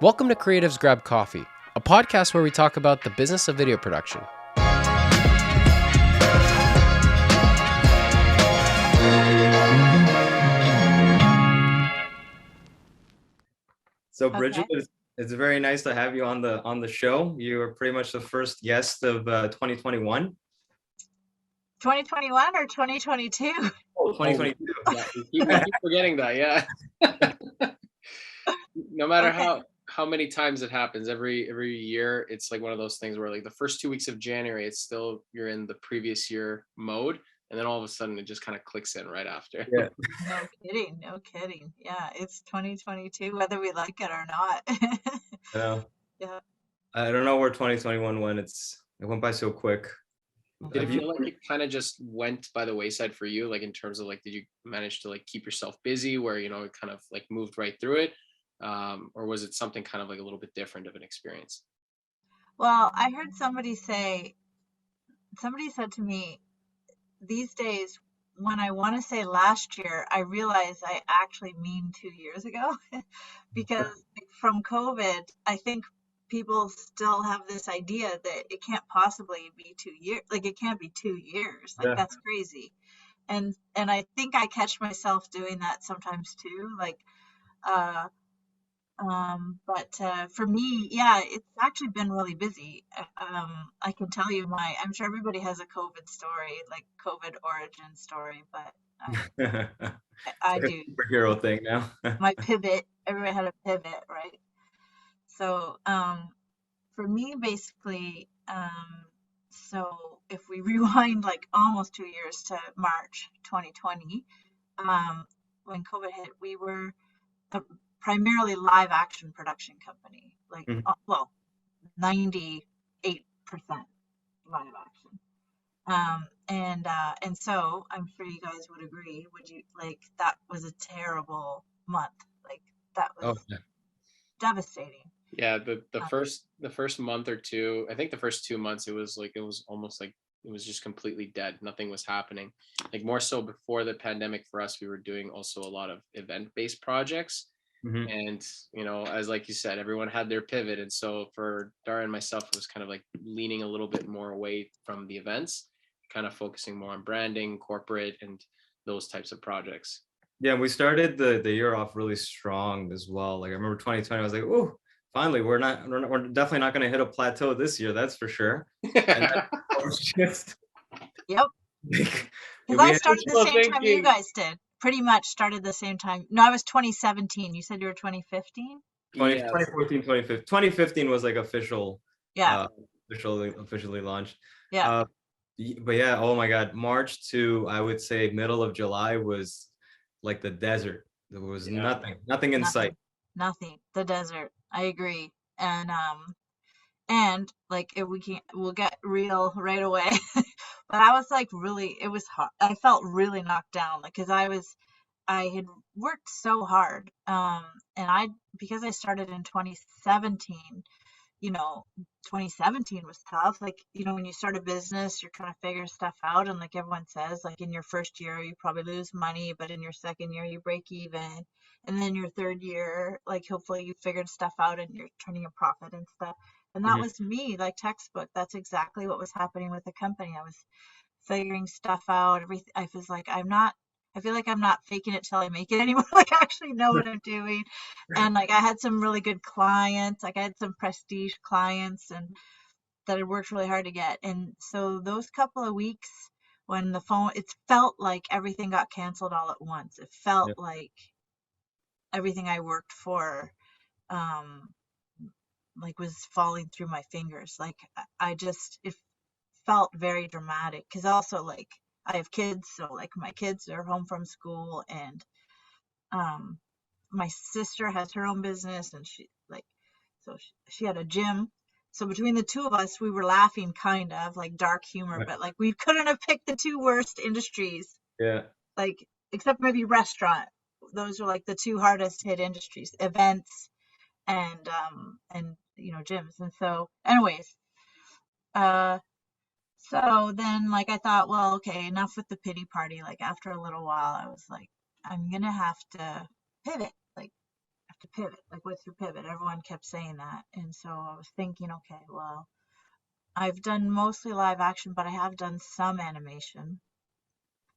Welcome to Creatives Grab Coffee, a podcast where we talk about the business of video production. So Brigitte, it's very nice to have you on the show. You are pretty much the first guest of 2021. 2021 or 2022? Oh, 2022. Yeah, we keep forgetting that, yeah. No matter how many times it happens, every year, it's like one of those things where like the first 2 weeks of January, it's still, you're in the previous year mode. And then all of a sudden it just kind of clicks in right after. Yeah. No kidding. Yeah, it's 2022, whether we like it or not. Yeah. Yeah. I don't know where 2021 went. It went by so quick. Did it feel like it kind of just went by the wayside for you? Like in terms of like, did you manage to like keep yourself busy where, you know, it kind of like moved right through it? Or was it something kind of like a little bit different of an experience? Well, I heard somebody said to me, these days, when I want to say last year, I realize I actually mean 2 years ago because from COVID, I think people still have this idea that it can't possibly be 2 years. Like it can't be 2 years. Like that's crazy. And I think I catch myself doing that sometimes too. Like, but for me, yeah, it's actually been really busy. I can tell you I'm sure everybody has a COVID story, like COVID origin story, but I do. Superhero thing now. My pivot, everybody had a pivot, right? So, for me, basically, so if we rewind like almost 2 years to March 2020, when COVID hit, we were primarily live action production company, like, well, 98% live action. And so I'm sure you guys would agree. That was a terrible month. Like that was devastating. Yeah, the first month or two, I think the first 2 months, it was almost like it was just completely dead. Nothing was happening. Like more so before the pandemic for us, we were doing also a lot of event-based projects. And, you know, as like you said, everyone had their pivot. And so for Dario and myself, it was kind of like leaning a little bit more away from the events, kind of focusing more on branding, corporate, and those types of projects. Yeah, we started the year off really strong as well. Like I remember 2020, I was like, oh, finally, we're definitely not going to hit a plateau this year. That's for sure. And that was just, yep. Because I started the same time you guys did. Pretty much started the same time. No, I was 2017. You said you were 2015? 2014, 2015. 2015 was like official. Yeah. Officially launched. Yeah. But yeah, oh my God, March to I would say middle of July was like the desert. There was nothing in sight. Nothing. The desert. I agree. And like we'll get real right away. But I was like it was hard. I felt really knocked down, like, cause I had worked so hard. And because I started in 2017, you know, 2017 was tough. Like, you know, when you start a business, you're trying to figure stuff out. And like everyone says, like in your first year, you probably lose money, but in your second year, you break even. And then your third year, like hopefully you figured stuff out and you're turning a profit and stuff. And that was me, like textbook. That's exactly what was happening with the company. I was figuring stuff out. Everything. I feel like I'm not faking it till I make it anymore. Like I actually know what I'm doing. And like I had some really good clients. Like I had some prestige clients and that I worked really hard to get. And so those couple of weeks when it felt like everything got canceled all at once. It felt like everything I worked for, like was falling through my fingers. Like it felt very dramatic. Cause also like I have kids, so like my kids are home from school and my sister has her own business and she had a gym. So between the two of us, we were laughing kind of like dark humor, but like we couldn't have picked the two worst industries. Yeah. Like except maybe restaurant. Those are like the two hardest hit industries, events and you know, gyms. And so anyways, so then like I thought, well, okay, enough with the pity party. Like after a little while, I was like, I'm gonna have to pivot. Like have to pivot. Like, what's your pivot? Everyone kept saying that. And so I was thinking, okay, well, I've done mostly live action, but I have done some animation.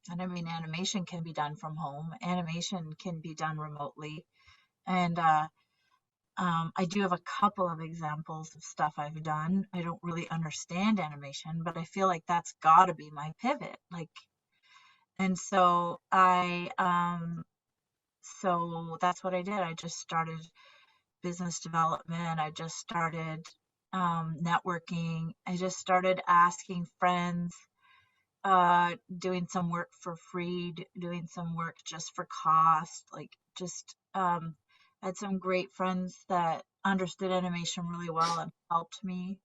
And I mean, animation can be done from home. Animation can be done remotely. And I do have a couple of examples of stuff I've done. I don't really understand animation, but I feel like that's got to be my pivot. Like, and so so that's what I did. I just started business development. I just started networking. I just started asking friends, doing some work for free, doing some work just for cost, like just I had some great friends that understood animation really well and helped me.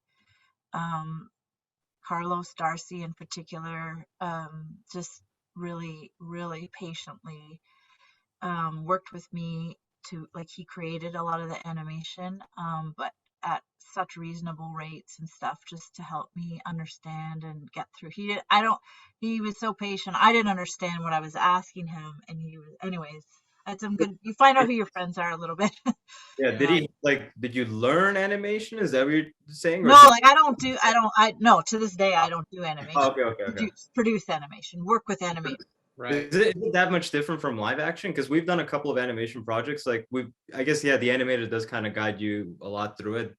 Um, Carlos Darcy in particular, just really, really patiently worked with me to, like, he created a lot of the animation, but at such reasonable rates and stuff, just to help me understand and get through. He was so patient. I didn't understand what I was asking him, and he was, anyways. That's some good. You find out who your friends are a little bit. Yeah, did you learn animation? Is that what you're saying? Or No, like no, to this day I don't do animation. Oh, okay. Produce animation, work with animation. Right. Is it that much different from live action? Because we've done a couple of animation projects. Like I guess, yeah, the animator does kind of guide you a lot through it.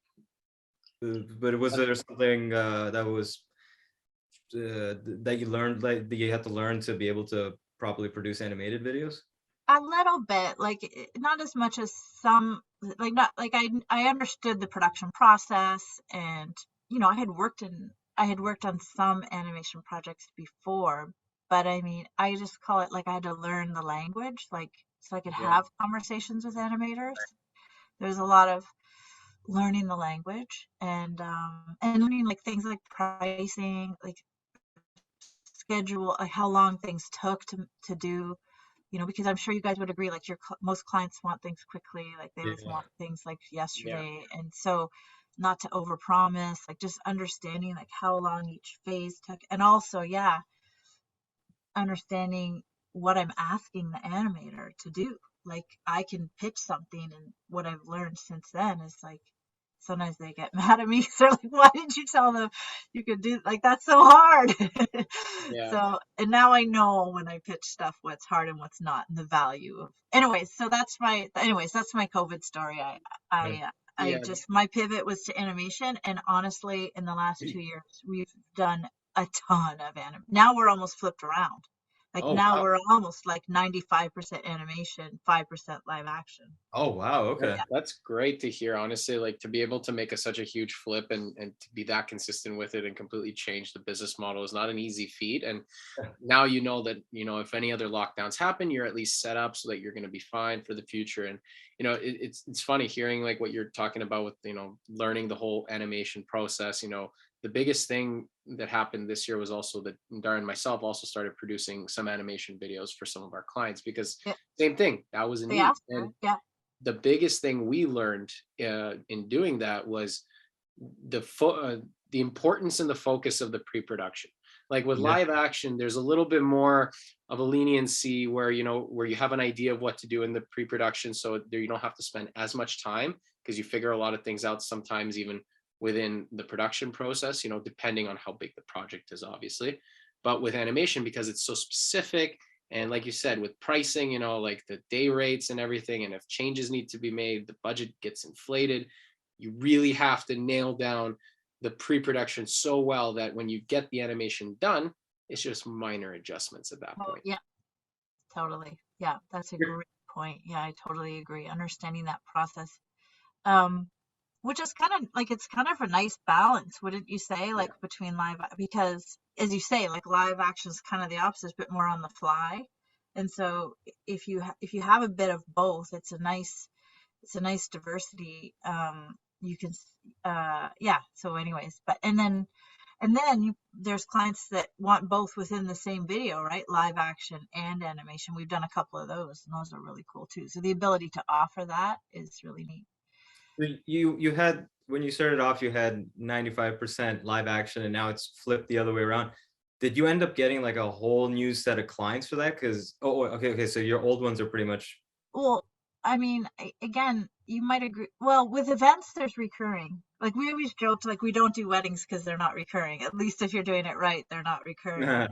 But was there something that was that you learned, like that you had to learn to be able to properly produce animated videos? A little bit, like not as much as some, like not like I understood the production process, and I had worked on some animation projects before, but I mean, I just call it like I had to learn the language, like so I could Yeah. have conversations with animators. There's a lot of learning the language and learning like things like pricing, like schedule, like how long things took to do, because I'm sure you guys would agree, like most clients want things quickly, like they always want things like Yeah. yesterday. And so not to overpromise, like just understanding like how long each phase took. And also, yeah, understanding what I'm asking the animator to do. Like I can pitch something, and what I've learned since then is like sometimes they get mad at me because they're like, "Why did you tell them you could do like that's so hard?" Yeah. So, and now I know when I pitch stuff what's hard and what's not, and the value of. Anyways, so that's my COVID story. I Yeah. just my pivot was to animation, and honestly, in the last 2 years, we've done a ton of anim. Now we're almost flipped around. Like Oh, now wow. we're almost like 95% animation, 5% live action. Oh wow, okay. That's great to hear, honestly, like to be able to make such a huge flip and to be that consistent with it and completely change the business model is not an easy feat. And now you know that, if any other lockdowns happen, you're at least set up so that you're going to be fine for the future. And, it's funny hearing like what you're talking about with, learning the whole animation process. The biggest thing that happened this year was also that Dario and myself also started producing some animation videos for some of our clients because Yeah, same thing, that was a they need. asked for And it. Yeah. the biggest thing we learned in doing that was the importance and the focus of the pre-production. Like with Yeah. live action, there's a little bit more of a leniency where where you have an idea of what to do in the pre-production, so there you don't have to spend as much time because you figure a lot of things out sometimes even within the production process, depending on how big the project is, obviously. But with animation, because it's so specific, and like you said, with pricing, like the day rates and everything, and if changes need to be made, the budget gets inflated. You really have to nail down the pre-production so well that when you get the animation done, it's just minor adjustments at that Oh, point. yeah, totally. Yeah, that's a great point. Yeah, I totally agree. Understanding that process. Um, which is kind of like it's kind of a nice balance, wouldn't you say? Yeah. Like between because as you say, like live action is kind of the opposite, it's a bit more on the fly. And so if you have a bit of both, it's a nice diversity. You can yeah. So anyways, but there's clients that want both within the same video, right? Live action and animation. We've done a couple of those, and those are really cool too. So the ability to offer that is really neat. You had, when you started off, you had 95% live action, and now it's flipped the other way around. Did you end up getting like a whole new set of clients for that? Because okay, so your old ones are pretty much. Well, I mean, again, you might agree. Well, with events, there's recurring. Like we always joked, like we don't do weddings because they're not recurring. At least if you're doing it right, they're not recurring. Yeah.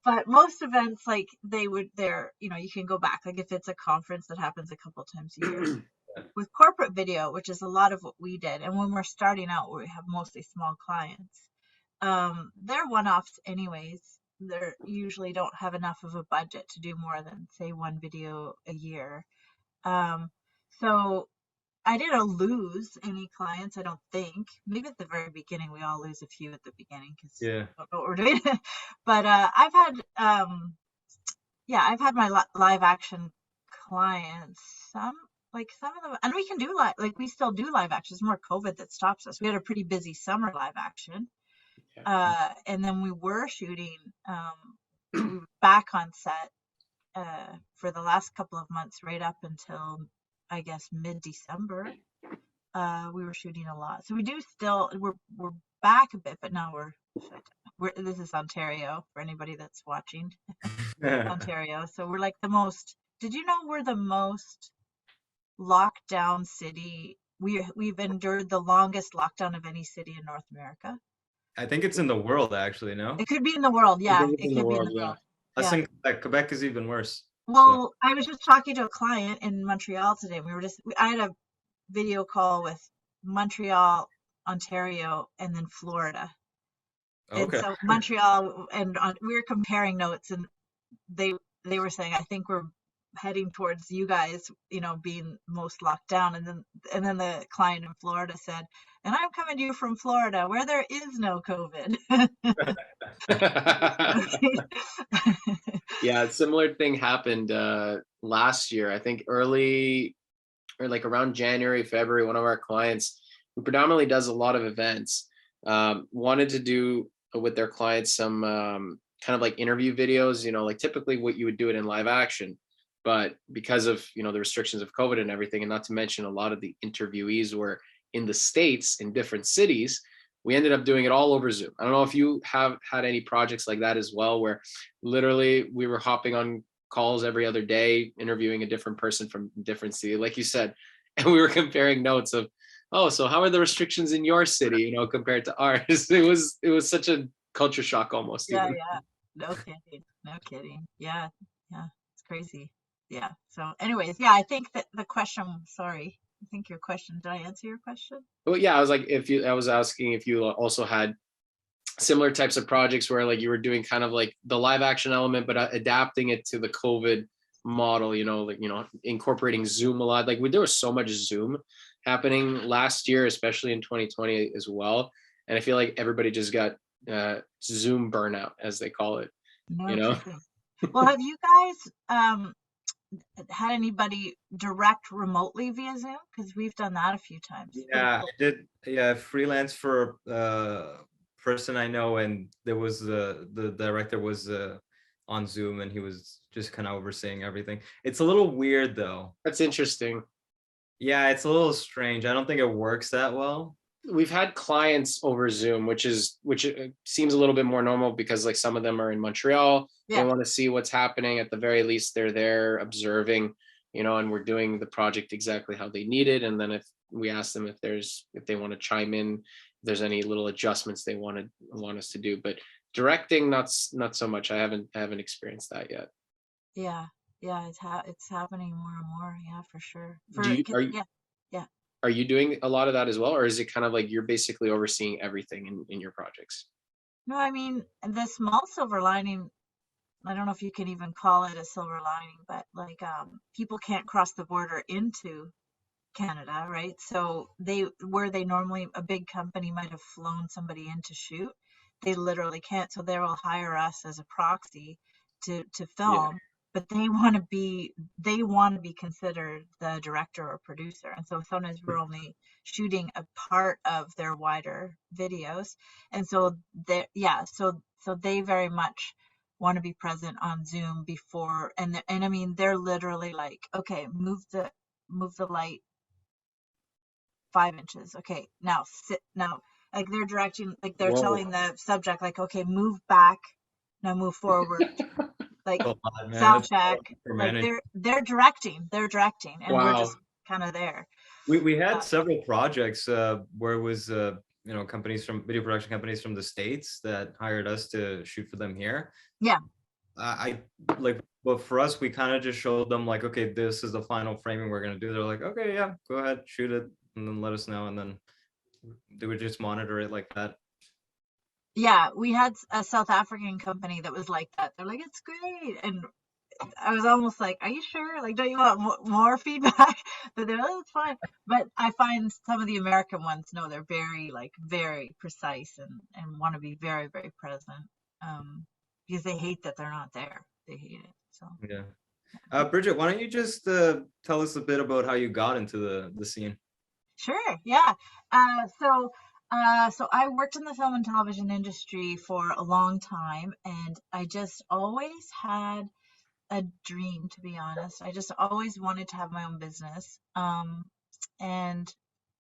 But most events, like they're, you can go back. Like if it's a conference that happens a couple times a year. With corporate video, which is a lot of what we did, and when we're starting out, we have mostly small clients. They're one-offs anyways. They usually don't have enough of a budget to do more than say one video a year. So I didn't lose any clients, I don't think. Maybe at the very beginning, we all lose a few at the beginning because we Yeah. don't know what we're doing. But I've had my live action clients. Some of them, and we can do we still do live action. It's more COVID that stops us. We had a pretty busy summer live action. And then we were shooting, we were back on set for the last couple of months, right up until I guess mid-December. We were shooting a lot, so we do still we're back a bit, but now we're this is Ontario for anybody that's watching. Ontario, so we're like the most. Did you know we're the most lockdown city? We've endured the longest lockdown of any city in North America. I think it's in the world, actually. No, It could be in the world. Yeah, think it's in the world, yeah. I Yeah. think Quebec is even worse. Well, I was just talking to a client in Montreal today. I had a video call with Montreal, Ontario, and then Florida. And Okay. so Montreal we were comparing notes, and they were saying, I think we're heading towards you guys, being most locked down. And then the client in Florida said, and I'm coming to you from Florida where there is no COVID. Yeah, a similar thing happened last year. I think early or like around January, February, one of our clients who predominantly does a lot of events wanted to do with their clients some kind of like interview videos, like typically what you would do it in live action. But because of, the restrictions of COVID and everything, and not to mention a lot of the interviewees were in the States in different cities, we ended up doing it all over Zoom. I don't know if you have had any projects like that as well, where literally we were hopping on calls every other day, interviewing a different person from a different city, like you said, and we were comparing notes of, oh, so how are the restrictions in your city, compared to ours? It was such a culture shock almost. Yeah, even. yeah. No kidding. Yeah, it's crazy. Yeah. So anyways, yeah, I think that the question, sorry, I think your question, did I answer your question? Well, yeah, I was like, I was asking if you also had similar types of projects where like you were doing kind of like the live action element, but adapting it to the COVID model, incorporating Zoom a lot. Like there was so much Zoom happening last year, especially in 2020 as well. And I feel like everybody just got Zoom burnout, as they call it. No kidding. Well, have you guys had anybody direct remotely via Zoom? Because we've done that a few times. Yeah, I did. Yeah, freelance for person I know, and there was the director was on Zoom, and he was just kind of overseeing everything. It's a little weird though. That's interesting. Yeah, it's a little strange. I don't think it works that well. We've had clients over Zoom, which seems a little bit more normal because like some of them are in Montreal. Yeah. They want to see what's happening. At the very least, they're there observing, and we're doing the project exactly how they need it. And then if we ask them if they want to chime in, if there's any little adjustments they want us to do. But directing, not so much. I haven't experienced that yet. Yeah, it's happening more and more. Yeah, for sure. Are you doing a lot of that as well, or is it kind of like you're basically overseeing everything in your projects? No, I mean, the small silver lining, I don't know if you can even call it a silver lining, but like people can't cross the border into Canada, right? So where they normally, a big company might have flown somebody in to shoot, they literally can't. So they will hire us as a proxy to film. But they want to be considered the director or producer, and so sometimes we're only shooting a part of their wider videos, and so they very much want to be present on Zoom before, and I mean they're literally like, okay, move the light 5 inches, okay, now sit, now like they're directing, like they're telling the subject like, okay, move back, now move forward. like a lot, man. sound It's a lot check, for like managing. they're directing, and we're just Wow. kind of there. We had Uh, several projects where it was companies from video production companies from the States that hired us to shoot for them here. yeah, I like, but for us, we kind of just showed them like, okay, this is the final framing we're gonna do. They're like, okay, yeah, go ahead, shoot it, and then let us know, and then they would just monitor it like that. yeah, we had a South African company that was like that. They're like, it's great, and I was almost like, are you sure? Like, don't you want more feedback? But they're like, it's fine. But I find some of the American ones, no, they're very like very precise and want to be very very present, because they hate that they're not there. They hate it. So Yeah. Brigitte, why don't you just tell us a bit about how you got into the scene? sure, yeah. So I worked in the film and television industry for a long time, and I just always had a dream, to be honest. I just always wanted to have my own business. And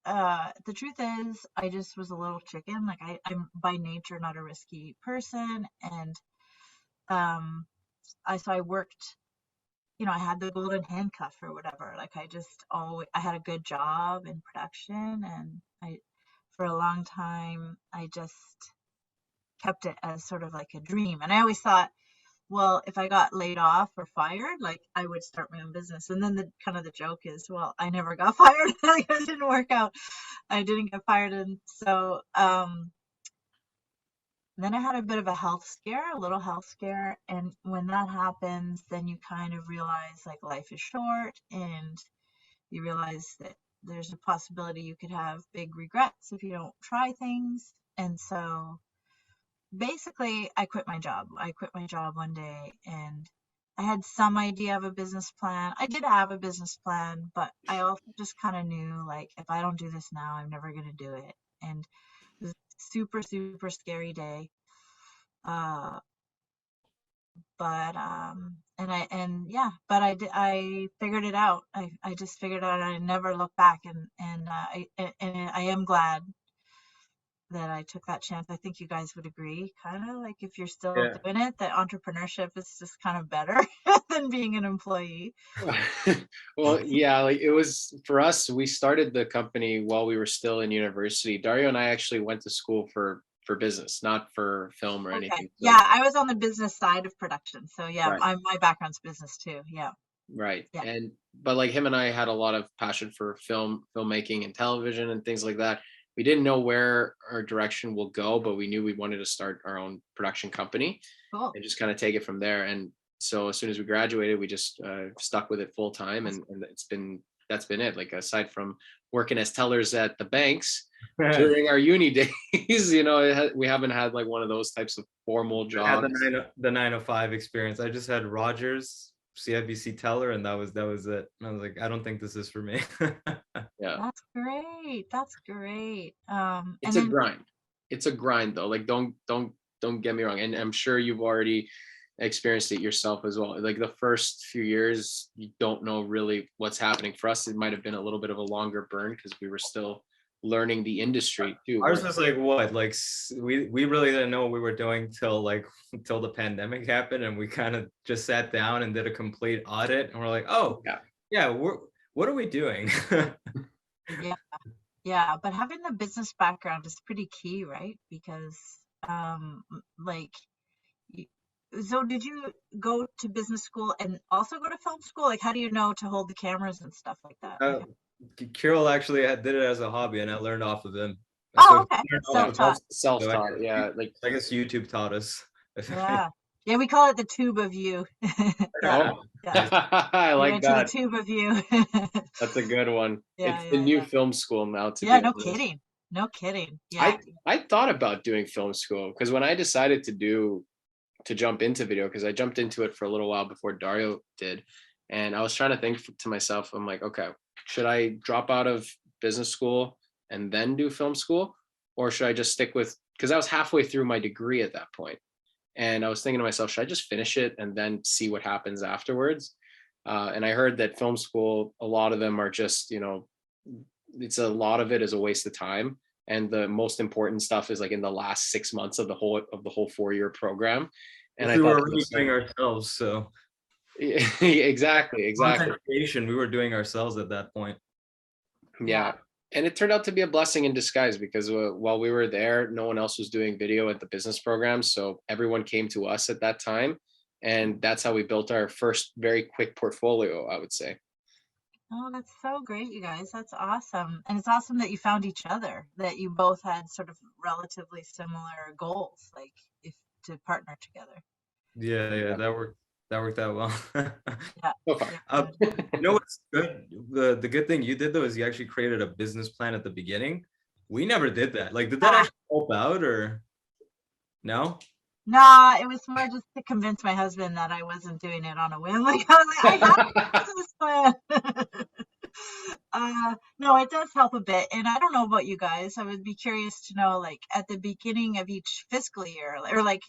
the truth is, I just was a little chicken. Like I'm by nature not a risky person, and um, I worked. I had the golden handcuff or whatever. Like I had a good job in production, and for a long time, I just kept it as sort of like a dream. And I always thought, well, if I got laid off or fired, like I would start my own business. And then the kind of the joke is, well, I never got fired. Like, it didn't work out. I didn't get fired. And so then I had a bit of a little health scare. And when that happens, then you kind of realize like life is short, and you realize that there's a possibility you could have big regrets if you don't try things. And so basically I quit my job. I quit my job one day, and I had some idea of a business plan. I did have a business plan, but I also just kind of knew like if I don't do this now, I'm never going to do it. And it was a super, super scary day. Uh, but I figured it out. I just figured out. I never looked back, and I am glad that I took that chance. I think you guys would agree, kind of like if you're still Yeah. doing it, that entrepreneurship is just kind of better than being an employee. Well, yeah, like it was for us, we started the company while we were still in university. Dario and I actually went to school for business, not for film or Okay. anything. So, Yeah, I was on the business side of production. So yeah, right. my background's business too. Yeah. Right. Yeah. But like him and I had a lot of passion for filmmaking and television and things like that. We didn't know where our direction will go, but we knew we wanted to start our own production company Cool. and just kind of take it from there. And so as soon as we graduated, we just stuck with it full time, and that's been it. Like aside from working as tellers at the banks during our uni days, we haven't had like one of those types of formal I had jobs. the 9 to 5 experience. I just had Rogers, CIBC teller, and that was it. And I was like, I don't think this is for me. Yeah. That's great. That's great. It's And a then grind. It's a grind though. Like don't get me wrong. And I'm sure you've already experienced it yourself as well. Like the first few years, you don't know really what's happening. For us, it might have been a little bit of a longer burn because we were still learning the industry too. Ours was like what? Like we really didn't know what we were doing till the pandemic happened, and we kind of just sat down and did a complete audit, and we're like, oh Yeah. yeah, what are we doing? yeah, yeah, but having the business background is pretty key, right? Because like y- so did you go to business school and also go to film school? Like how do you know to hold the cameras and stuff like that? uh, Kyrill actually did it as a hobby, and I learned off of him. Oh, So okay. he learned off of Self-taught. us. So Self-taught. Yeah. Like, I guess YouTube taught us. Yeah. Yeah, we call it the tube of you. Yeah. oh, Yeah. I You like went to the that. tube of you. That's a good one. Yeah, It's the yeah, new yeah. film school now, to Yeah, be no honest. kidding. No kidding. Yeah. I thought about doing film school because when I decided to jump into video, because I jumped into it for a little while before Dario did, and I was trying to think to myself, I'm like, okay, should I drop out of business school and then do film school, or should I just stick with, because I was halfway through my degree at that point, and I was thinking to myself, should I just finish it and then see what happens afterwards? And I heard that film school, a lot of them are just, it's a lot of it is a waste of time, and the most important stuff is like in the last 6 months of the whole 4-year program. And I we were thought that already was doing ourselves, so exactly. content creation we were doing ourselves at that point. Yeah. And it turned out to be a blessing in disguise because while we were there, no one else was doing video at the business program. So everyone came to us at that time. And that's how we built our first very quick portfolio, I would say. Oh, that's so great, you guys. That's awesome. And it's awesome that you found each other, that you both had sort of relatively similar goals, like if to partner together. Yeah, that worked out well. Yeah. So far. Yeah. You know what's good? The good thing you did though is you actually created a business plan at the beginning. We never did that. Like, did that actually help out or no? No, it was more just to convince my husband that I wasn't doing it on a whim. Like I was like, I have a business plan. No, it does help a bit. And I don't know about you guys. I would be curious to know, like at the beginning of each fiscal year, or like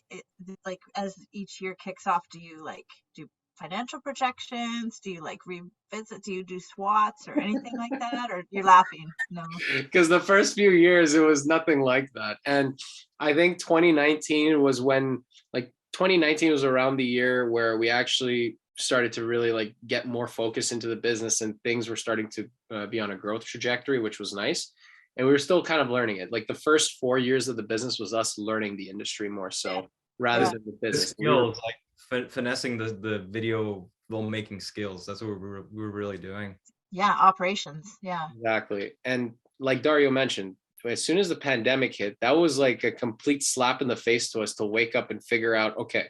as each year kicks off, do you like do financial projections? Do you like revisit? Do you do SWOTs or anything like that? Or you're laughing? No. Because the first few years, it was nothing like that. And I think 2019 was when, like, 2019 was around the year where we actually started to really like get more focus into the business and things were starting to be on a growth trajectory, which was nice. And we were still kind of learning it. Like the first 4 years of the business was us learning the industry more so rather Yeah. than the The business. skills, like finessing the video filmmaking skills. That's what we were really doing. Yeah, operations. Yeah. Exactly. And like Dario mentioned, as soon as the pandemic hit, that was like a complete slap in the face to us to wake up and figure out, okay,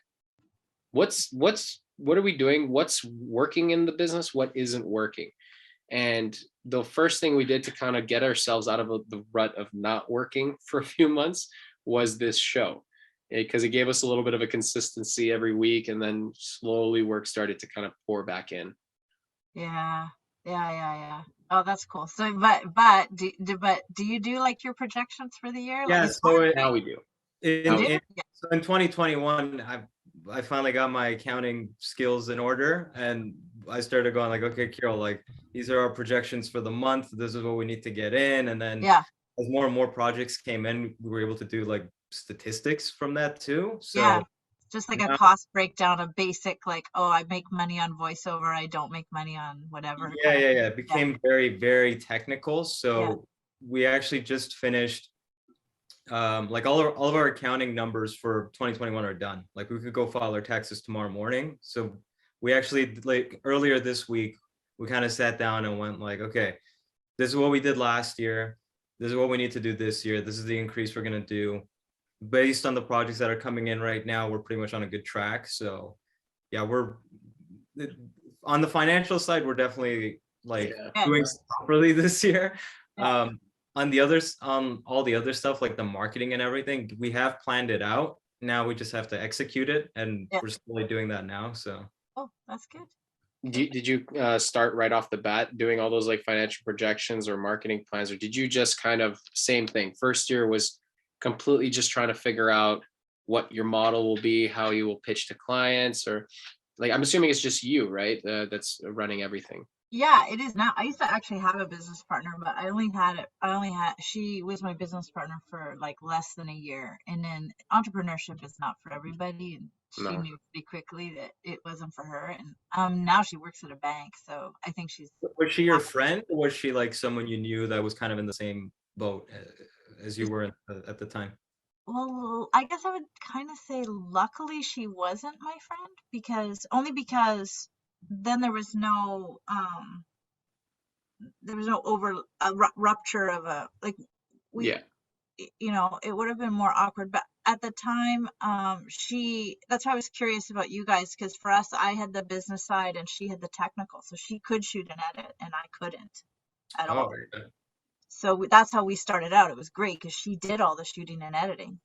what are we doing? What's working in the business? What isn't working? And the first thing we did to kind of get ourselves out of the rut of not working for a few months was this show, because it gave us a little bit of a consistency every week, and then slowly work started to kind of pour back in. Yeah. Yeah. Oh, that's cool. So, but do you do like your projections for the year? Like Yeah, it's so hard. Now we do. You do? so in 2021, I finally got my accounting skills in order, and I started going like, okay, Kyrill, like these are our projections for the month. This is what we need to get in, and then Yeah. as more and more projects came in, we were able to do like statistics from that too. So Yeah. Just like a now- cost breakdown of basic, like, oh, I make money on voiceover. I don't make money on whatever. yeah, it became very, very technical. So we actually just finished like all of our accounting numbers for 2021 are done. Like we could go file our taxes tomorrow morning. So we actually, like earlier this week, we kind of sat down and went like, okay, this is what we did last year. This is what we need to do this year. This is the increase we're going to do. Based on the projects that are coming in right now, we're pretty much on a good track. So yeah, we're on the financial side, we're definitely like doing properly this year. On the others, all the other stuff like the marketing and everything, we have planned it out. Now we just have to execute it, and we're slowly doing that now. So Oh, that's good. Did you start right off the bat doing all those like financial projections or marketing plans, or did you just kind of same thing? First year was completely just trying to figure out what your model will be, how you will pitch to clients, or like I'm assuming it's just you, right? That's running everything. Yeah, it is now. I used to actually have a business partner, but she was my business partner for like less than a year. And then entrepreneurship is not for everybody. And she knew pretty quickly that it wasn't for her. And now she works at a bank. So I think she's. Was she your friend, or was she like someone you knew that was kind of in the same boat as you were at the time? Well, I guess I would kind of say luckily she wasn't my friend because then there was no rupture of a like we it would have been more awkward, but at the time that's why I was curious about you guys, because for us I had the business side and she had the technical, so she could shoot and edit and I couldn't at all. Very good. So that's how we started out. It was great because she did all the shooting and editing.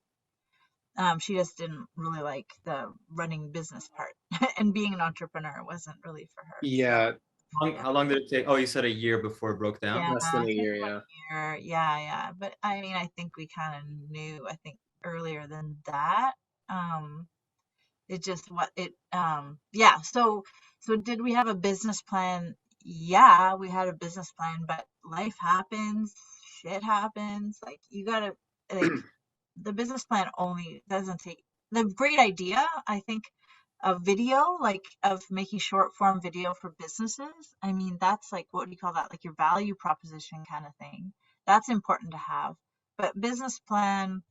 She just didn't really like the running business part and being an entrepreneur wasn't really for her. Yeah. So, how long did it take? Oh, you said a year before it broke down? yeah, Less than a year, yeah. But I mean, I think we kind of knew, I think earlier than that. It just yeah. So did we have a business plan? Yeah, we had a business plan, but life happens, shit happens. Like you gotta like the business plan only doesn't take the great idea, I think, of video, like of making short form video for businesses. I mean, that's like, what do you call that? Like your value proposition kind of thing. That's important to have. But business plan,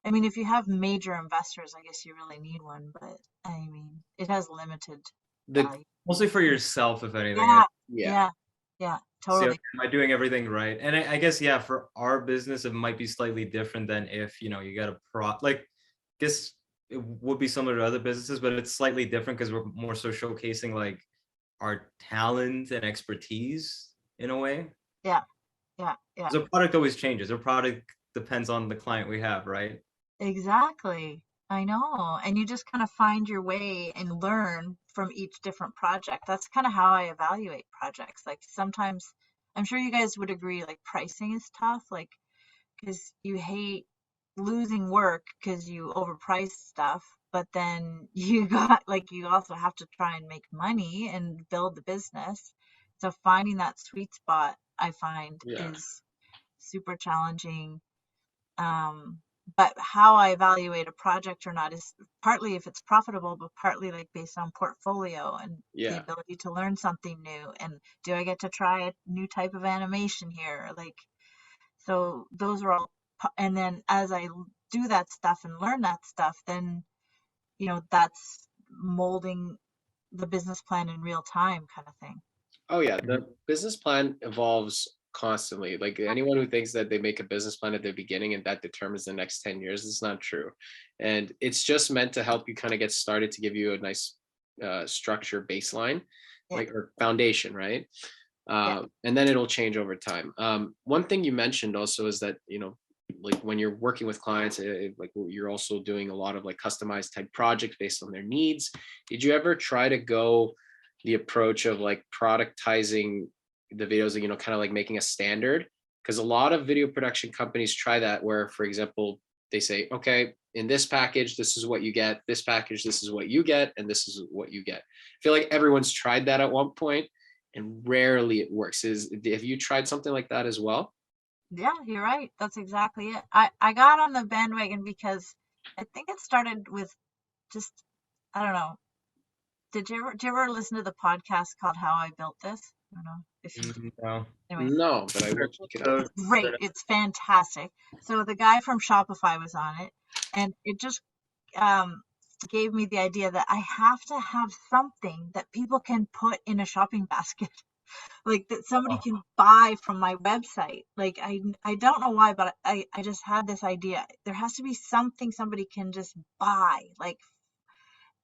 I mean, if you have major investors, I guess you really need one, but I mean, it has limited The value. Mostly for yourself, if anything. Yeah, yeah. yeah, yeah, See, totally. am I doing everything right? And I guess, yeah, for our business, it might be slightly different than if, you know, you got a like, guess it would be similar to other businesses, but it's slightly different because we're more so showcasing like our talent and expertise in a way. Yeah, yeah, yeah. The product always changes. Our product depends on the client we have, right? Exactly. I know. And you just kind of find your way and learn from each different project. That's kind of how I evaluate projects. Like sometimes, I'm sure you guys would agree, like pricing is tough, like because you hate losing work because you overprice stuff, but then you got like you also have to try and make money and build the business. So finding that sweet spot, I find, Yeah. is super challenging. um, but how I evaluate a project or not is partly if it's profitable, but partly like based on portfolio and the Yeah. ability to learn something new. And do I get to try a new type of animation here? Like, so those are all, and then as I do that stuff and learn that stuff, then, that's molding the business plan in real time kind of thing. Oh yeah, Mhm. the business plan evolves constantly. Like anyone who thinks that they make a business plan at the beginning and that determines the next 10 years, it's not true. And it's just meant to help you kind of get started, to give you a nice structure baseline, Yeah, like, or foundation, right? yeah, And then it'll change over time. One thing you mentioned also is that, like when you're working with clients, like you're also doing a lot of like customized type projects based on their needs. Did you ever try to go the approach of like productizing the videos, and kind of like making a standard? Because a lot of video production companies try that, where, for example, they say, okay, in this package, this is what you get, this package, this is what you get, and this is what you get. I feel like everyone's tried that at one point, and rarely it works. Have you tried something like that as well? yeah, you're right. That's exactly it. I got on the bandwagon because I think it started with just, I don't know. Did you ever listen to the podcast called How I Built This? I don't know if you, No. anyway, No, but I will check it out. it's great. It's fantastic. So the guy from Shopify was on it, and it just um, gave me the idea that I have to have something that people can put in a shopping basket, like that somebody Oh, can buy from my website. Like I don't know why, but I just had this idea. There has to be something somebody can just buy, like,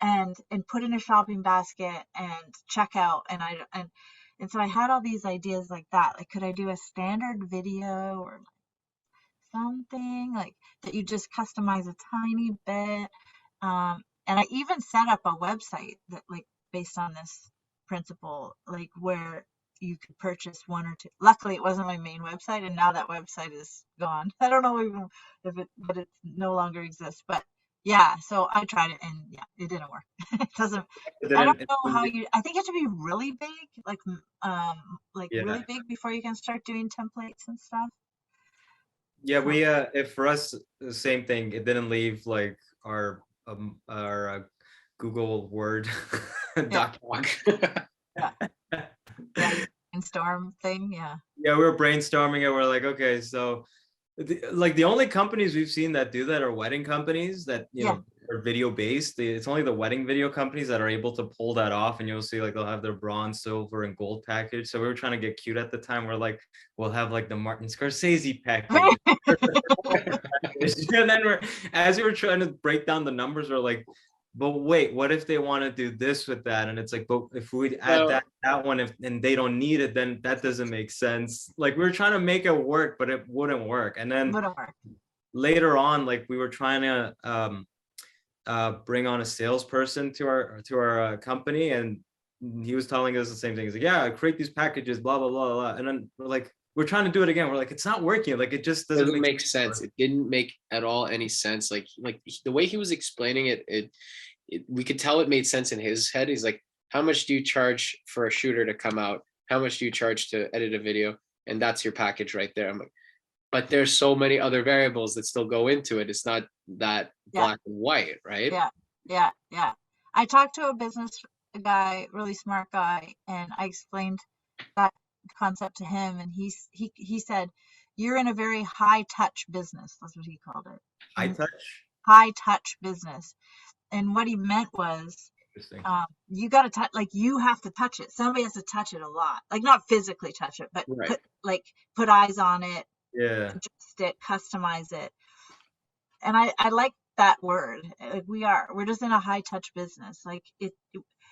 and put in a shopping basket and check out. And so I had all these ideas like that. Like, could I do a standard video or something like that you just customize a tiny bit? And I even set up a website that, like, based on this principle, like where you could purchase one or two. Luckily, it wasn't my main website, and now that website is gone. I don't know even if but it no longer exists. But yeah, so I tried it, and yeah, it didn't work. It doesn't. it I don't didn't. know how you. I think you have to be really big, like Yeah. really big before you can start doing templates and stuff. Yeah, So we if for us the same thing. It didn't leave like our Google Word yeah, document. yeah, yeah. Brainstorm thing, yeah. Yeah, we were brainstorming and we're like, okay, so like the only companies we've seen that do that are wedding companies that Yeah. are video based. It's only the wedding video companies that are able to pull that off, and you'll see like they'll have their bronze, silver, and gold package. So we were trying to get cute at the time. We're like, we'll have like the Martin Scorsese package. And then as we were trying to break down the numbers, we're like, but wait, what if they want to do this with that? And it's like, but if we add So that one, if and they don't need it, then that doesn't make sense. Like we were trying to make it work, but it wouldn't work. And then Wouldn't work. later on, like we were trying to bring on a salesperson to our company, and he was telling us the same thing. He's like, yeah, create these packages, blah blah blah blah. And then we're like, we're trying to do it again. We're like, it's not working. Like it just doesn't doesn't make make sense. It didn't make at all any sense. Like the way he was explaining it, we could tell it made sense in his head. He's like, how much do you charge for a shooter to come out? How much do you charge to edit a video? And that's your package right there. I'm like, but there's so many other variables that still go into it. It's not that black and white, right? Yeah. I talked to a business guy, really smart guy, and I explained that concept to him, and he said, "You're in a very high touch business." That's what he called it. High touch. High touch business, and what he meant was, Interesting. you got to touch, like you have to touch it. Somebody has to touch it a lot, like not physically touch it, but Right. put eyes on it, Yeah. adjust it, customize it. And I like that word. Like we're just in a high touch business. Like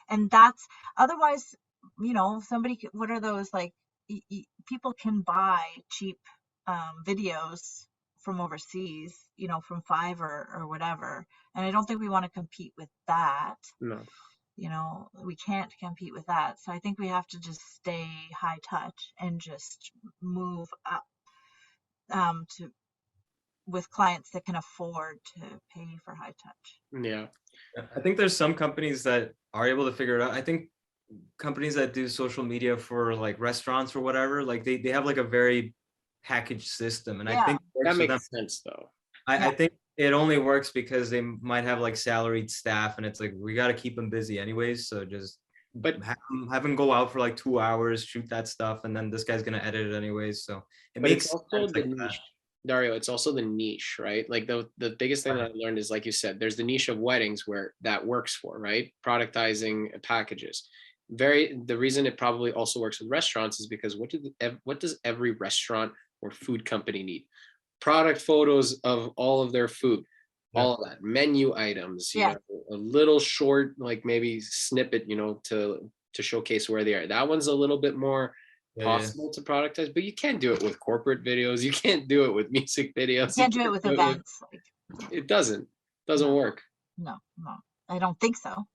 and that's otherwise, what are those like? People can buy cheap videos from overseas, from Fiverr or whatever. And I don't think we want to compete with that. No. We can't compete with that. So I think we have to just stay high touch and just move up with clients that can afford to pay for high touch. Yeah. I think there's some companies that are able to figure it out. I think companies that do social media for like restaurants or whatever, like they have like a very packaged system. And I think that makes sense though. I think it only works because they might have like salaried staff, and it's like we got to keep them busy anyways. So just have them go out for like 2 hours, shoot that stuff, and then this guy's gonna edit it anyways. So it makes it's also sense the like niche, Dario. It's also the niche, right? Like the biggest thing that I learned is, like you said, there's the niche of weddings where that works for, right? Productizing packages. The reason it probably also works with restaurants is because what does every restaurant or food company need? Product photos of all of their food, all of that, menu items, a little short, like maybe snippet, to showcase where they are. That one's a little bit more possible to productize, but you can't do it with corporate videos. You can't do it with music videos. You can't do it with events. It doesn't work. No, I don't think so.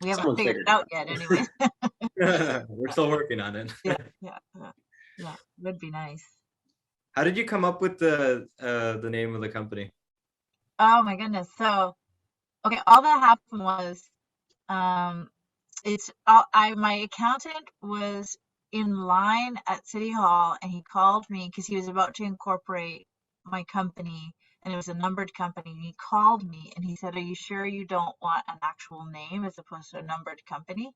We haven't figured it out yet anyway. We're still working on it. Yeah, would be nice. How did you come up with the name of the company? Oh my goodness. So, okay, all that happened was, my accountant was in line at City Hall, and he called me because he was about to incorporate my company, and it was a numbered company. And he called me and he said, "Are you sure you don't want an actual name as opposed to a numbered company?"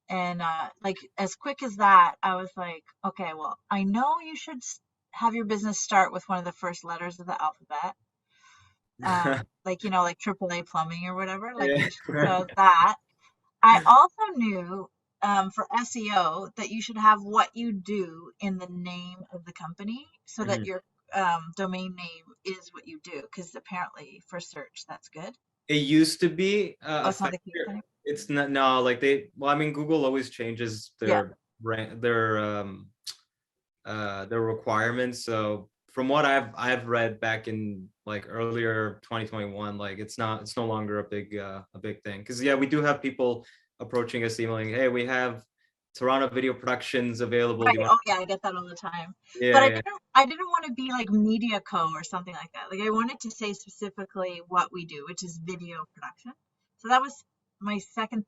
And like as quick as that, I was like, okay, well, I know you should have your business start with one of the first letters of the alphabet. Like AAA plumbing or whatever, like that. I also knew for SEO that you should have what you do in the name of the company so that your domain name is what you do, because apparently for search that's good. It used to be it's not the case anymore? It's not, no, like Google always changes their requirements. So from what I've read back in like earlier 2021, like it's no longer a big thing. Because we do have people approaching us emailing, "Hey, we have Toronto video productions available." Right. I get that all the time. But I didn't want to be like Media Co or something like that. Like I wanted to say specifically what we do, which is video production. So that was my second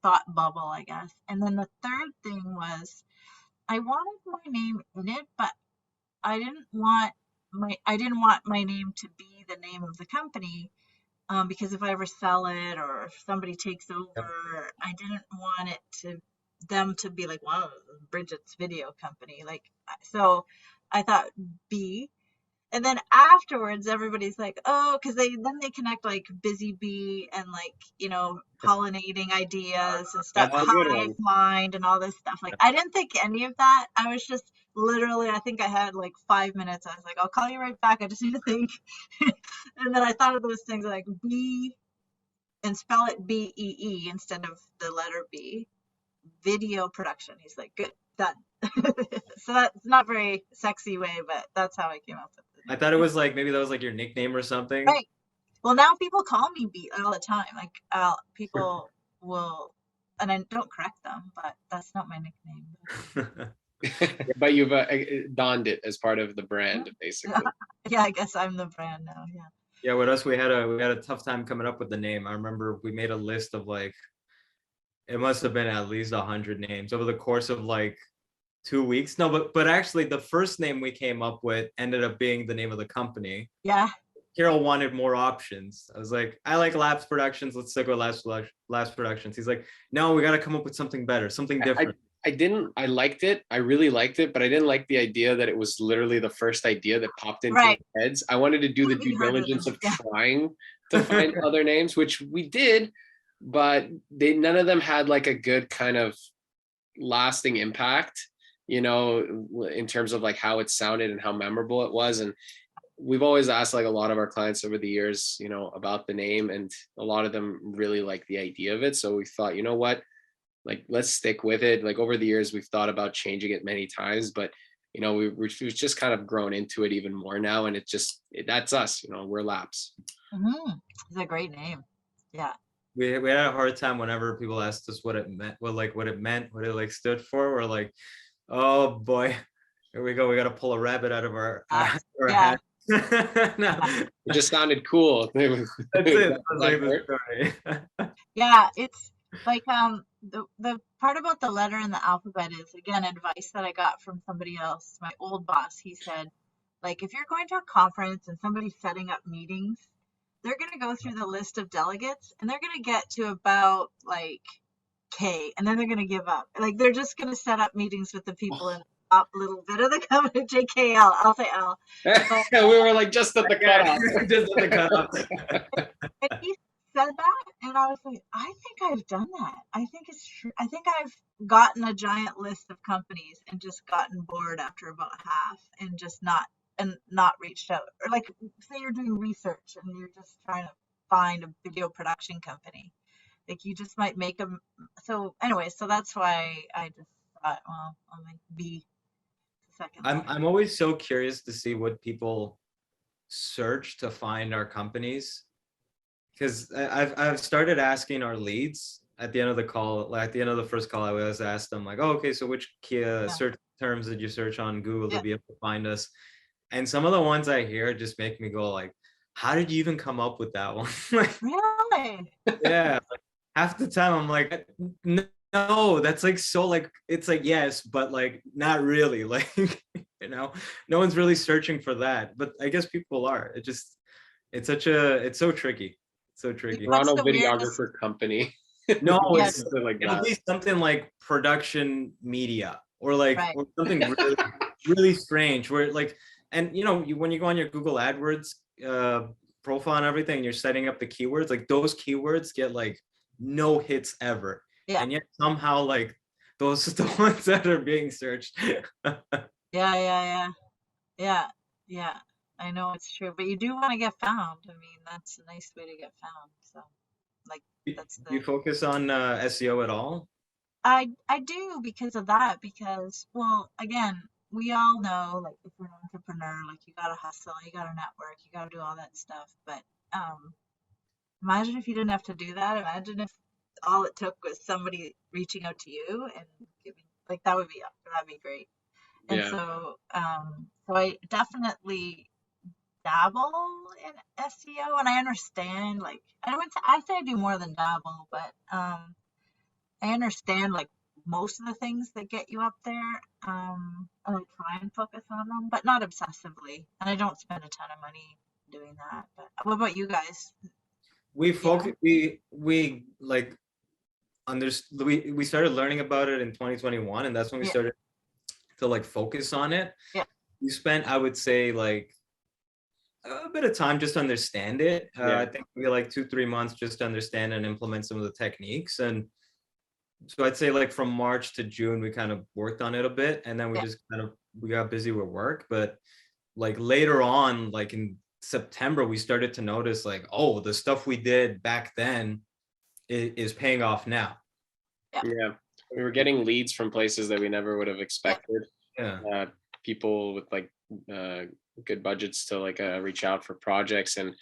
thought bubble, I guess. And then the third thing was I wanted my name in it, but I didn't want my name to be the name of the company, because if I ever sell it or if somebody takes over, I didn't want them to be like, "Wow, Brigitte's video company." Like, so I thought B. And then afterwards, everybody's like, "Oh," because they connect like Busy Bee and like pollinating ideas and stuff, hive mind and all this stuff. Like I didn't think any of that. I was just literally, I think I had like 5 minutes. I was like, "I'll call you right back. I just need to think." And then I thought of those things like B, and spell it BEE instead of the letter B. Video production. He's like, "Good, done." So that's not very sexy way, but that's how I came up with it. I thought it was like maybe that was like your nickname or something. Right. Well, now people call me B all the time. Like people will, and I don't correct them, but that's not my nickname. But you've donned it as part of the brand, basically. Yeah, I guess I'm the brand now. Yeah. Yeah, with us, we had a tough time coming up with the name. I remember we made a list of like, it must have been at least 100 names over the course of like 2 weeks. No, but actually the first name we came up with ended up being the name of the company. Yeah. Kyrill wanted more options. I was like, I like Labs Productions. Let's stick with Labs Productions. He's like, no, we got to come up with something better, something different. I liked it. I really liked it, but I didn't like the idea that it was literally the first idea that popped into Right. our heads. I wanted to do the Couldn't be due harder diligence than- of yeah. trying to find other names, which we did, but none of them had like a good kind of lasting impact, you know, in terms of like how it sounded and how memorable it was. And we've always asked like a lot of our clients over the years, you know, about the name, and a lot of them really like the idea of it. So we thought, you know what, like let's stick with it. Like over the years, we've thought about changing it many times, but you know, we've just kind of grown into it even more now, and that's us. You know, we're Labs. It's a great name. Yeah. We had a hard time whenever people asked us what it meant, what it meant, what it like stood for. We're like, oh boy, here we go. We got to pull a rabbit out of our yeah. hat. No, It just sounded cool. that's it. That's like the story. Yeah, it's like the part about the letter in the alphabet is again advice that I got from somebody else, my old boss. He said, like, if you're going to a conference and somebody's setting up meetings, they're gonna go through the list of delegates and they're gonna get to about like K, and then they're gonna give up. Like they're just gonna set up meetings with the people in the top little bit of the company, JKL. I'll say L. But, We were like just at the cutoff. Just at the cutoff. and he said that, and I was like, I think I've done that. I think it's true. I think I've gotten a giant list of companies and just gotten bored after about half, and just not reached out. Or like, say you're doing research and you're just trying to find a video production company, like you just might make them. So anyway, so that's why I just thought, well, I'll make B second. I'm always so curious to see what people search to find our companies, because I've started asking our leads at the end of the call. Like at the end of the first call, I always ask them like, oh, okay, so which search terms did you search on Google to be able to find us? And some of the ones I hear just make me go like, how did you even come up with that one? Like, Really? yeah, like, half the time I'm like, no, that's like so like, it's like yes, but like not really. Like, you know, no one's really searching for that, but I guess people are. It's so tricky. So tricky. What's Toronto the weirdest- Videographer Company. No, Yes. Something like it'll that. be something like production media or like Right. or something really, really strange where like, and you know, when you go on your Google AdWords profile and everything, you're setting up the keywords, like those keywords get like no hits ever. Yeah. And yet somehow like those are the ones that are being searched. Yeah. I know it's true, but you do want to get found. I mean, that's a nice way to get found. So, like, that's You the. focus on SEO at all? I do because of that. Because, well, again, we all know, like, if you're an entrepreneur, like, you gotta hustle, you gotta network, you gotta do all that stuff. But imagine if you didn't have to do that. Imagine if all it took was somebody reaching out to you and giving, like, that'd be great. And Yeah. so I definitely dabble in SEO, and I understand, like, I say I do more than dabble, but I understand like most of the things that get you up there. And I try and focus on them, but not obsessively. And I don't spend a ton of money doing that. But what about you guys? We focus. We like we started learning about it in 2021, and that's when we started to like focus on it. Yeah. We spent, I would say, like a bit of time just to understand it. I think we like 2-3 months just to understand and implement some of the techniques. And so I'd say like from March to June, we kind of worked on it a bit, and then we got busy with work. But like later on, like in September, we started to notice like, oh, the stuff we did back then is paying off now. Yeah. We were getting leads from places that we never would have expected. Yeah. People with like good budgets to like reach out for projects, and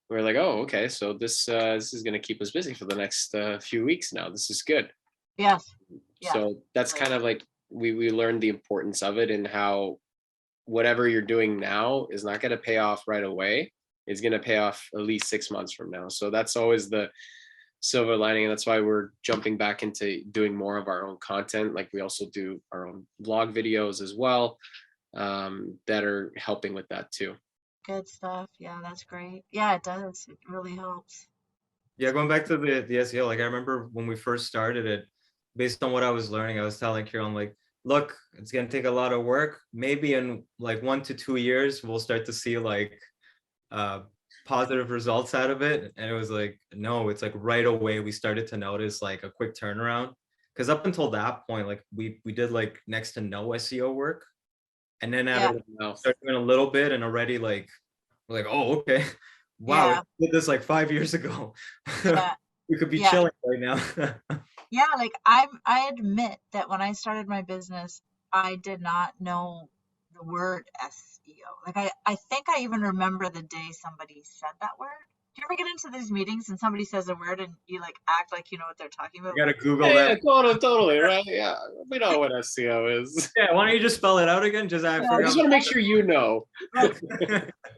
we were like, oh, okay, so this is going to keep us busy for the next few weeks now. This is good. Yes. Yeah. So that's kind of like we learned the importance of it, and how whatever you're doing now is not going to pay off right away. It's going to pay off at least 6 months from now. So that's always the silver lining, and that's why we're jumping back into doing more of our own content. Like we also do our own vlog videos as well, that are helping with that too. Good stuff. Yeah, that's great. Yeah, it does. It really helps. Yeah, going back to the SEO, like I remember when we first started it, based on what I was learning, I was telling Kyrill, I'm like, look, it's gonna take a lot of work. Maybe in like 1 to 2 years, we'll start to see like uh positive results out of it. And it was like, no, it's like right away we started to notice like a quick turnaround. Because up until that point, like we did like next to no SEO work. And then out Yeah, of started doing a little bit and already like we're like, oh, okay. Wow, yeah, we did this like 5 years ago. yeah, We could be yeah. chilling right now. Yeah, like I admit that when I started my business, I did not know the word SEO. Like I think I even remember the day somebody said that word. Do you ever get into these meetings and somebody says a word and you like act like you know what they're talking You about? gotta Google Yeah, that. totally, right? Yeah, we know what SEO is. Yeah, why don't you just spell it out again? Just I Yeah, I forgot. just want to make sure you know. right.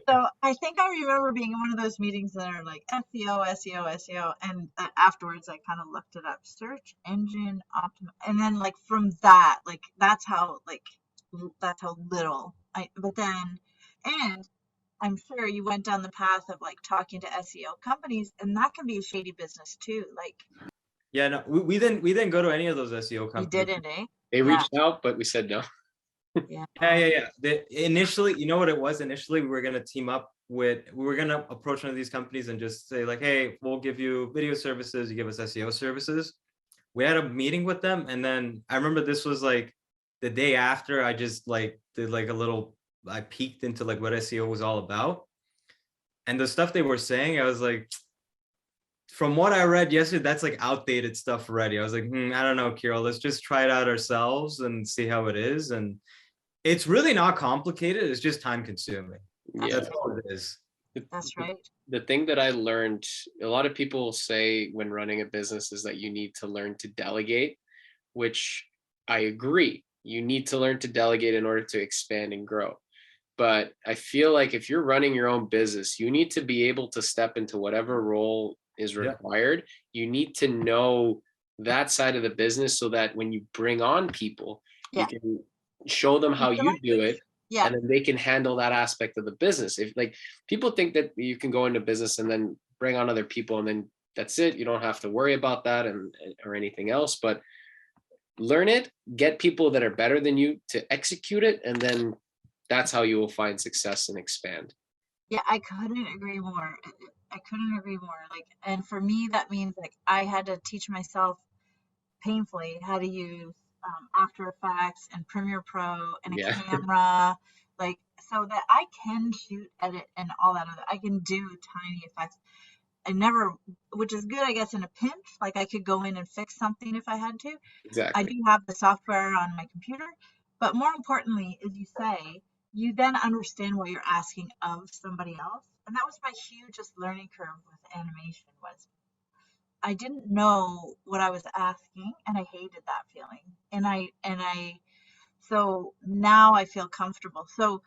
So I think I remember being in one of those meetings that are like SEO, SEO, SEO, and afterwards I kind of looked it up, search engine optim, and then like from that, like that's how little I. But then, and I'm sure you went down the path of like talking to SEO companies, and that can be a shady business too. Like Yeah, no, we didn't go to any of those SEO you companies. didn't, eh? They Yeah, reached out, but we said no. yeah, Yeah. Initially, you know what it was? Initially, we were gonna team up with, we were gonna approach one of these companies and just say like, hey, we'll give you video services, you give us SEO services. We had a meeting with them, and then I remember this was like the day after I just like did like a little, I peeked into like what SEO was all about. And the stuff they were saying, I was like, from what I read yesterday, that's like outdated stuff already. I was like, I don't know, Kyrill, let's just try it out ourselves and see how it is. And it's really not complicated. It's just time consuming. that's Yeah. That's all it is. that's right. The thing that I learned, a lot of people say when running a business is that you need to learn to delegate, which I agree. You need to learn to delegate in order to expand and grow. But I feel like if you're running your own business, you need to be able to step into whatever role is Yeah. required. You need to know that side of the business so that when you bring on people, you Yeah, can show them how you do it, yeah, and then they can handle that aspect of the business. If like people think that you can go into business and then bring on other people and then that's it, you don't have to worry about that and or anything else, but learn it, get people that are better than you to execute it, and then that's how you will find success and expand. yeah. I couldn't agree more. I couldn't agree more. Like, and for me, that means like I had to teach myself painfully how to use After Effects and Premiere Pro and a Yeah. camera, like so that I can shoot, edit, and all that other. I can do tiny effects. I never, which is good, I guess, in a pinch. Like I could go in and fix something if I had to. I Exactly. do have the software on my computer, but more importantly, as you say, you then understand what you're asking of somebody else. And that was my hugest learning curve with animation was I didn't know what I was asking and I hated that feeling. And I so now I feel comfortable. So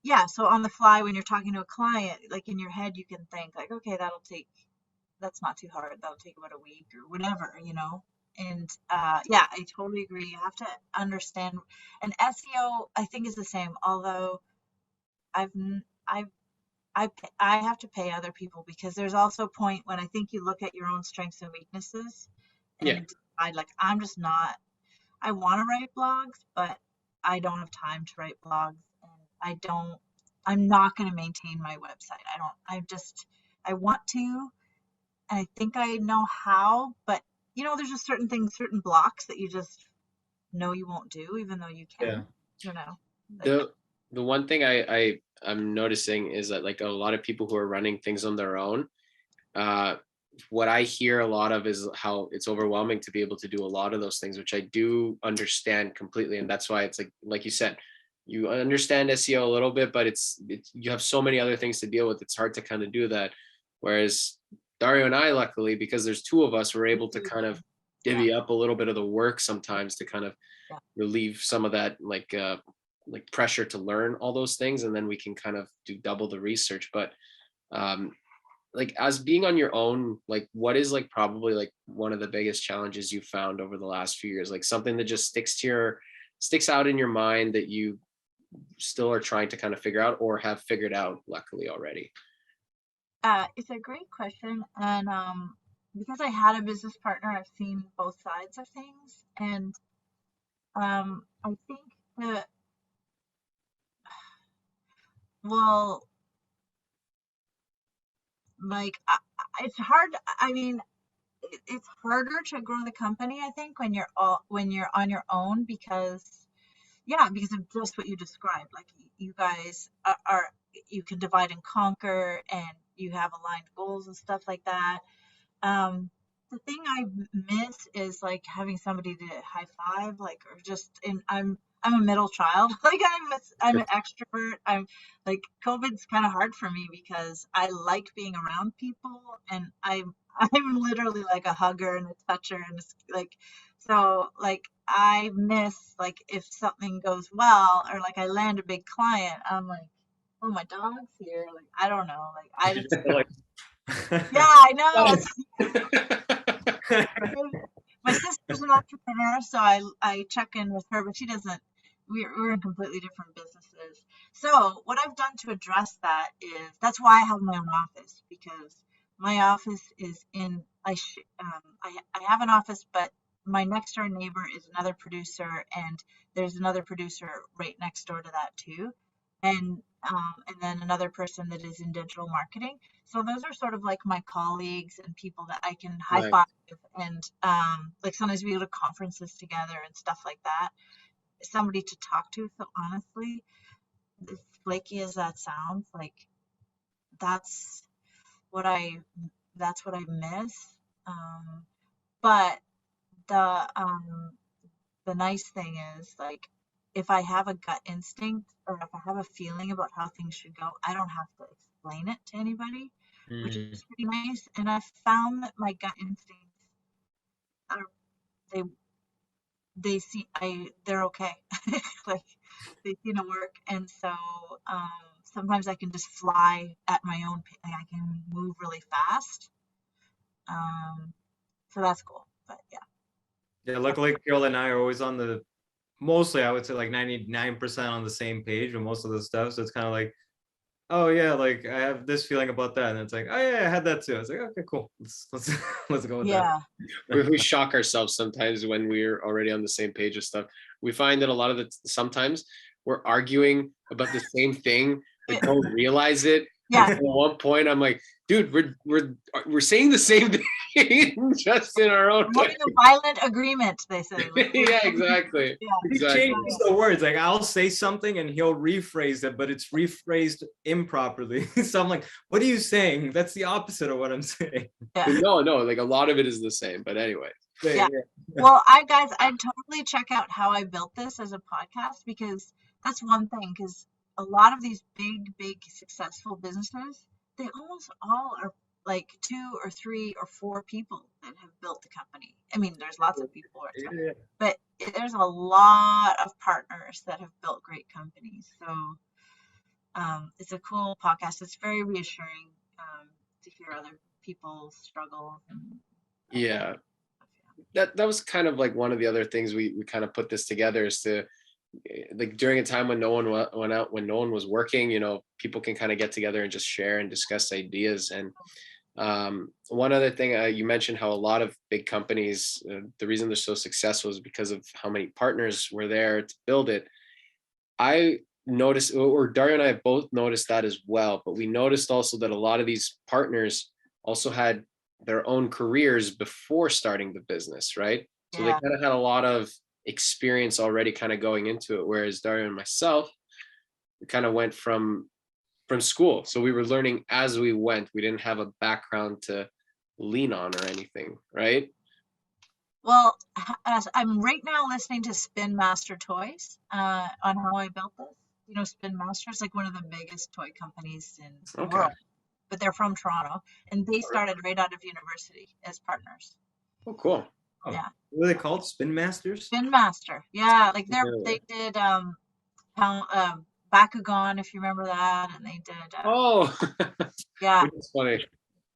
yeah, so on the fly when you're talking to a client, like in your head you can think like, okay, that's not too hard. That'll take about a week or whatever, you know. And yeah, I totally agree. You have to understand. And SEO, I think, is the same. Although I've n- I have to pay other people because there's also a point when I think you look at your own strengths and weaknesses Yeah. and decide like I'm just not. I want to write blogs, but I don't have time to write blogs, and I don't. I'm not going to maintain my website. I don't. I just. I want to, and I think I know how, but you know, there's just certain things, certain blocks that you just know you won't do, even though you Yeah. can. You know, like The one thing I'm noticing is that like a lot of people who are running things on their own, uh what I hear a lot of is how it's overwhelming to be able to do a lot of those things, which I do understand completely. And that's why it's like you said, you understand SEO a little bit, but it's you have so many other things to deal with. It's hard to kind of do that. Whereas Dario and I, luckily, because there's two of us, we're able to kind of yeah, divvy up a little bit of the work sometimes to kind of yeah, relieve some of that like pressure to learn all those things, and then we can kind of do double the research. But um like as being on your own, like what is like probably like one of the biggest challenges you found over the last few years, like something that just sticks out in your mind that you still are trying to kind of figure out or have figured out luckily already? It's a great question, and because I had a business partner, I've seen both sides of things, and I think that, well, like it's hard. I mean, it's harder to grow the company, I think, when you're on your own, because yeah, because of just what you described. Like you guys are you can divide and conquer, and you have aligned goals and stuff like that. The thing I miss is like having somebody to high five, like, or just, and I'm a middle child. Like I'm an extrovert. I'm like, COVID's kind of hard for me because I like being around people, and I'm literally like a hugger and a toucher, and like, so like I miss, like, if something goes well, or like I land a big client, I'm like, oh, my dog's here. Like, I don't know. Like, I just, Like, yeah, I know. Got My sister's an entrepreneur, so I check in with her, but she doesn't. We're in completely different businesses. So what I've done to address that is, that's why I have my own office, because my office is in, I have an office, but my next door neighbor is another producer, and there's another producer right next door to that too, and then another person that is in digital marketing. So those are sort of like my colleagues and people that I can high Nice. five, and like sometimes we go to conferences together and stuff like that. Somebody to talk to. So honestly, as flaky as that sounds, like that's what I that's what I miss. Um, but the um, the nice thing is, like, if I have a gut instinct, or if I have a feeling about how things should go, I don't have to explain it to anybody, which mm, is pretty nice. And I've found that my gut instincts are, they they're okay. Like, they seem to work. And so um, sometimes I can just fly at my own pace. I can move really fast. Um, so that's cool. But yeah. yeah, luckily Kyrill and I are always on the, mostly I would say like 99% on the same page with most of the stuff. So it's kind of like, oh yeah, like I have this feeling about that, and it's like, oh yeah, I had that too. I was like, okay, cool, let's let's go with that. Yeah. We shock ourselves sometimes when we're already on the same page of stuff. We find that a lot of the sometimes we're arguing about the same thing but don't realize it. And Yeah. so at one point I'm like, dude, we're saying the same thing just in our own We're way. having a violent agreement, they say. Like, Yeah, exactly. yeah. He Exactly. changes the words. Like I'll say something and he'll rephrase it, but it's rephrased improperly. So I'm like, what are you saying? That's the opposite of what I'm saying. Yeah. No, like a lot of it is the same. But anyway. Yeah. Well, I'd totally check out how I built this as a podcast, because that's one thing. Because a lot of these big, successful businesses, they almost all are like two or three or four people that have built the company. I mean, there's lots of people, Yeah. but there's a lot of partners that have built great companies. So it's a cool podcast. It's very reassuring to hear other people's struggles and Yeah. stuff. That was kind of like one of the other things we kind of put this together, is to, like, during a time when no one went out, when no one was working, people can kind of get together and just share and discuss ideas. And one other thing, you mentioned how a lot of big companies, the reason they're so successful is because of how many partners were there to build it. I noticed, or Dario and I have both noticed that as well, but we noticed also that a lot of these partners also had their own careers before starting the business, right? So they Yeah. kind of had a lot of experience already kind of going into it, whereas Dario and myself, we kind of went from school. So we were learning as we went. We didn't have a background to lean on or anything, right? Well, I'm right now listening to Spin Master Toys on how I built this. You know, Spin Master is like one of the biggest toy companies in the Okay. world, but they're from Toronto, and they started right out of university as partners. Oh, cool. Oh, Yeah. what are they called? Spin Masters? Spin Master, yeah, like Yeah. they did Bakugan, if you remember that, and they did Oh, yeah, which is funny.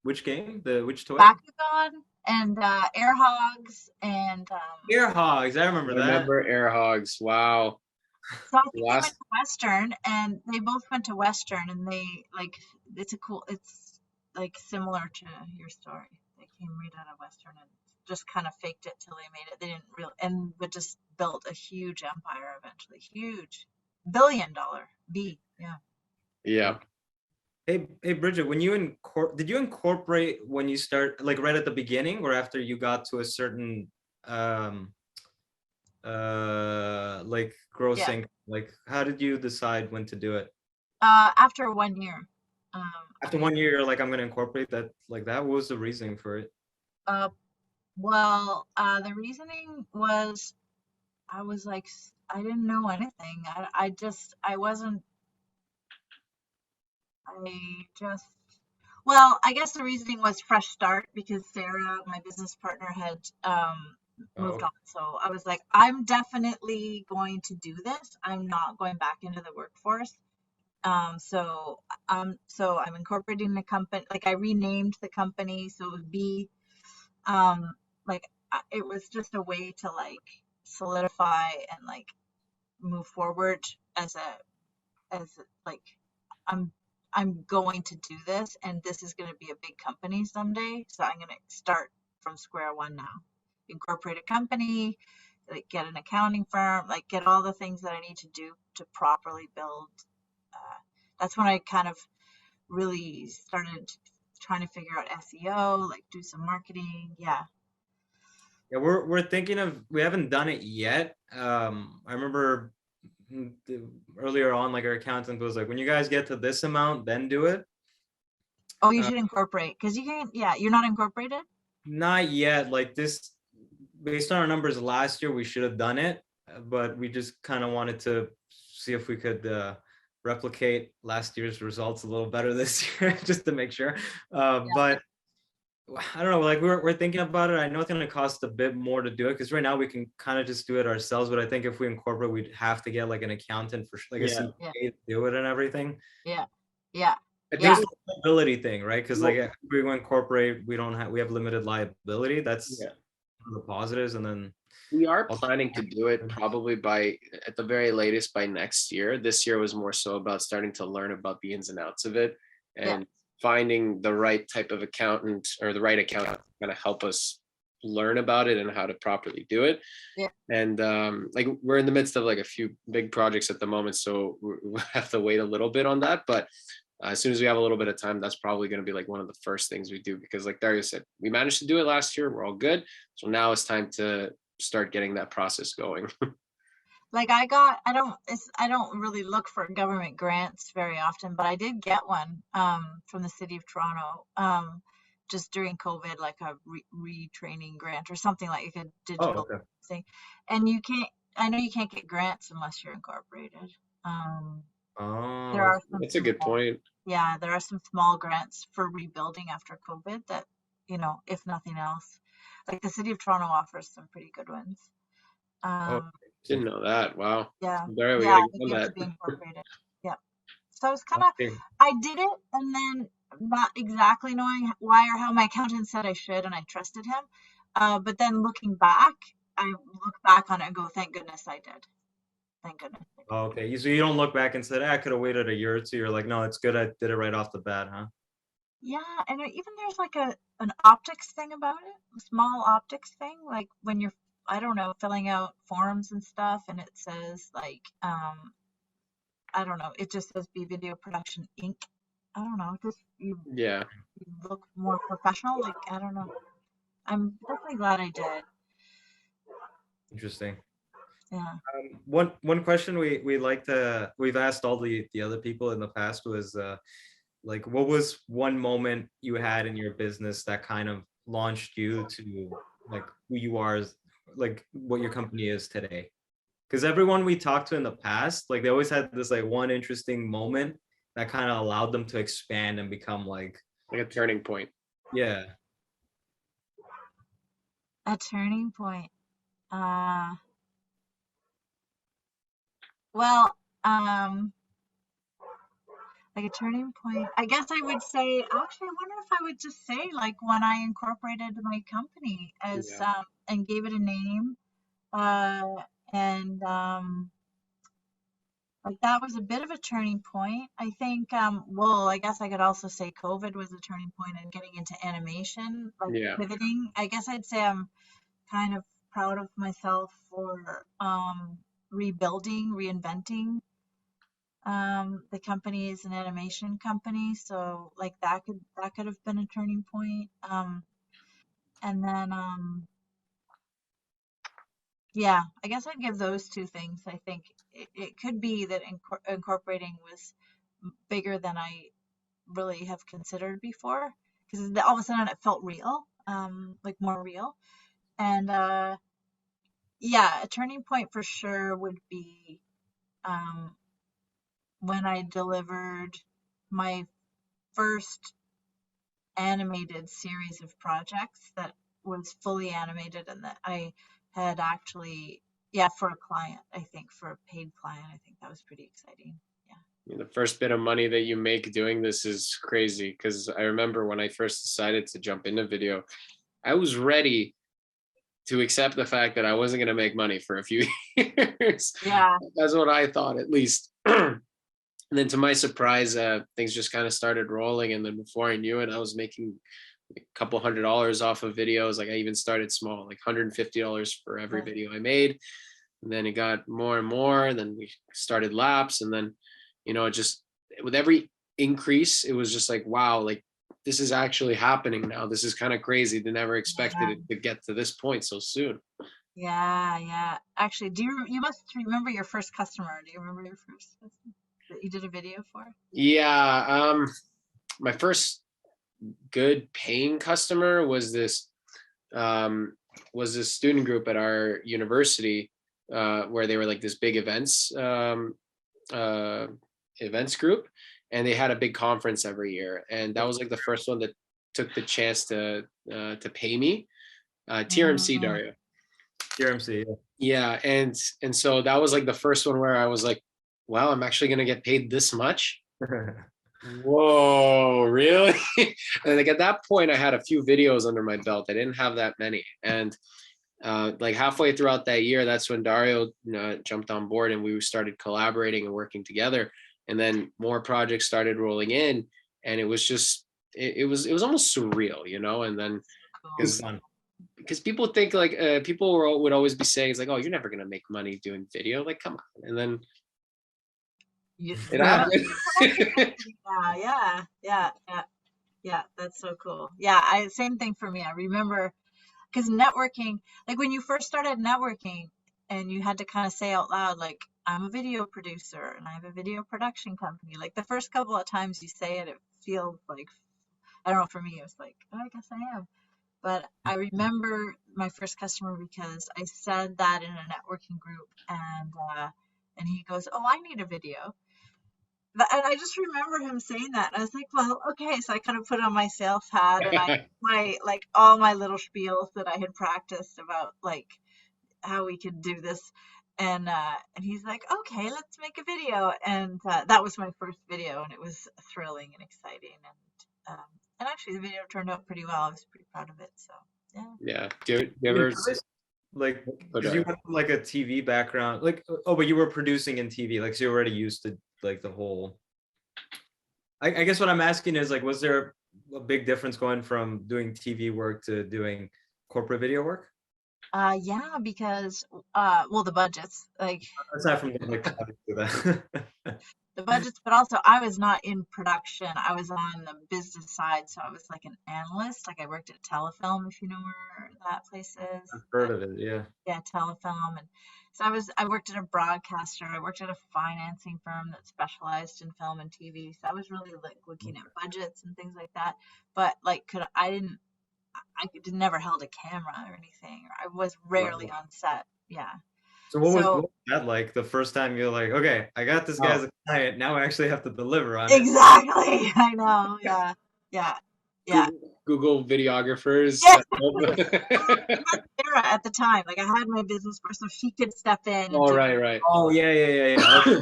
Which game? Which toy? Bakugan and Air Hogs and Air Hogs. I remember I that. remember air hogs. Wow. so I think they went Last to Western and they both went to Western and they like it's like similar to your story. They came right out of Western and just kind of faked it till they made it. They didn't real and but just built a huge empire eventually. Huge. $1 billion. Yeah. yeah. Hey, Bridget, did you incorporate when you start, like right at the beginning or after you got to a certain um like Yeah. grossing? Like how did you decide when to do it? After 1 year. After I 1 year, you're like, I'm gonna incorporate that like that. What was the reasoning for it? uh the reasoning was I was like I didn't know anything. I wasn't I just well, I guess the reasoning was fresh start because Sarah, my business partner, had moved Oh, on. So I was like, I'm definitely going to do this. I'm not going back into the workforce. So I'm incorporating the company. Like I renamed the company so it would be um like it was just a way to like solidify and like move forward as like I'm I'm going to do this and this is going to be a big company someday. So I'm going to start from square one now. Incorporate a company, like get an accounting firm, like get all the things that I need to do to properly build. That's when I kind of really started trying to figure out SEO, like do some marketing. Yeah. yeah, we're thinking of, we haven't done it yet. I remember earlier on, like our accountant was like, when you guys get to this amount, then do it. Oh, you Uh, should incorporate because you can. Yeah, you're not incorporated. Not yet. Like this, based on our numbers last year, we should have done it, but we just kind of wanted to see if we could replicate last year's results a little better this year, just to make sure. But I don't know. Like we're thinking about it. I know it's going to cost a bit more to do it because right now we can kind of just do it ourselves. But I think if we incorporate, we'd have to get like an accountant for like a Yeah. Yeah, CPA to do it and everything. yeah, yeah, I There's yeah, think a liability thing, right? Because like well, if we incorporate, we have limited liability. That's yeah. one of the positives, and then We are also, planning to do it probably by at the very latest by next year. This year was more so about starting to learn about the ins and outs of it yeah, and finding the right type of accountant or the right accountant going to help us learn about it and how to properly do it. yeah. And like we're in the midst of like a few big projects at the moment, so we have to wait a little bit on that. But as soon as we have a little bit of time, that's probably going to be like one of the first things we do because, like Dario said, we managed to do it last year. We're all good. So now it's time to start getting that process going. Like I don't really look for government grants very often, but I did get one from the city of Toronto just during COVID, like a retraining grant or something like a oh, digital okay. thing. And you can't, I know you can't get grants unless you're incorporated. Um, there Oh, are some That's a good small, point. yeah, there are some small grants for rebuilding after COVID that, if nothing else, like the city of Toronto offers some pretty good ones. oh, Um, Didn't know that. Wow. yeah, Dario, we yeah, got I to think get you on have to that. be incorporated. Yeah. So I was kind of, okay. I did it and then not exactly knowing why or how my accountant said I should and I trusted him. But then looking back, I look back on it and go, thank goodness I did. Thank goodness I did. Oh, okay. So you don't look back and say, I could have waited a year or two. You're like, no, it's good. I did it right off the bat, huh? Yeah, and even there's like an optics thing about it, a small optics thing, like when you're, I don't know, filling out forms and stuff, and it says like, I don't know, it just says be video production Inc. I don't know, just Yeah. you look more professional. Like I don't know. I'm definitely glad I did. Interesting. Yeah. One question we've asked all the other people in the past was like, what was one moment you had in your business that kind of launched you to like who you are, like what your company is today? Because everyone we talked to in the past, like they always had this like one interesting moment that kind of allowed them to expand and become like, Like a turning point. yeah. A turning point. Uh, well, Like a turning point. I guess I would say, actually, I wonder if I would just say like when I incorporated my company as Yeah. and gave it a name. Uh, and like that was a bit of a turning point. I think, well, I guess I could also say COVID was a turning point in getting into animation, like Yeah. pivoting. I guess I'd say I'm kind of proud of myself for rebuilding, reinventing. The company is an animation company, so like that could have been a turning point. And then yeah, I guess I'd give those two things. I think it could be that incorporating was bigger than I really have considered before, because all of a sudden it felt real, like more real. And yeah, a turning point for sure would be um, when I delivered my first animated series of projects that was fully animated and that I had actually, yeah, for a client, I think for a paid client, I think that was pretty exciting. Yeah. The first bit of money that you make doing this is crazy, because I remember when I first decided to jump into video, I was ready to accept the fact that I wasn't going to make money for a few years. Yeah. That's what I thought, at least. And then to my surprise, things just kind of started rolling. And then before I knew it, I was making a couple $100 off of videos. Like I even started small, like $150 for every Right. video I made. And then it got more and more. And then we started laps. And then, it just, with every increase, it was just like, wow, like this is actually happening now. This is kind of crazy. They never expected Yeah. it to get to this point so soon. Yeah, yeah. Actually, you must remember your first customer. Do you remember your first customer that you did a video for? Yeah. My first good paying customer was this student group at our university, where they were like this big events group, and they had a big conference every year, and that was like the first one that took the chance to pay me. TRMC, Mm, Dario. TRMC. Yeah, and so that was like the first one where I was like, wow, I'm actually gonna get paid this much. Whoa, really? And like at that point, I had a few videos under my belt. I didn't have that many, and like halfway throughout that year, that's when Dario jumped on board, and we started collaborating and working together. And then more projects started rolling in, and it was just it was almost surreal, And then cool. because people think like people would always be saying, it's like, oh, you're never gonna make money doing video, like come on. And then it happened. Yeah, yeah, yeah, yeah, yeah. That's so cool. Yeah, same thing for me. I remember because networking, like when you first started networking, and you had to kind of say out loud, like, I'm a video producer and I have a video production company. Like the first couple of times you say it, it feels like, I don't know, for me, it was like, oh, I guess I am. But I remember my first customer because I said that in a networking group, and he goes, "Oh, I need a video." And I just remember him saying that. And I was like, "Well, okay." So I kind of put on my sales hat, and I my like all my little spiels that I had practiced about like how we could do this. And he's like, "Okay, let's make a video." And that was my first video, and it was thrilling and exciting. And actually, the video turned out pretty well. I was pretty proud of it. So yeah. Yeah. Do you ever Like, because you went from like a TV background, like, oh, but you were producing in TV, like, so you're already used to like the whole. I guess what I'm asking is like, was there a big difference going from doing TV work to doing corporate video work? Yeah, because well, the budgets, like Aside from like the budgets, but also I was not in production. I was on the business side, so I was like an analyst. Like I worked at Telefilm, if you know where that place is. I've heard of it, yeah. Yeah, Telefilm, and so I worked at a broadcaster. I worked at a financing firm that specialized in film and TV. So I was really like looking at budgets and things like that. But like, I never held a camera or anything. Or I was rarely on set. Yeah. So what was that like the first time you're like, okay, I got this guy as a client, now I actually have to deliver on it? Exactly. I know. Yeah. Yeah. Yeah. Google videographers. Yeah. Sarah at the time, like I had my business partner, so she could step in. Oh, right. Oh, yeah. Okay.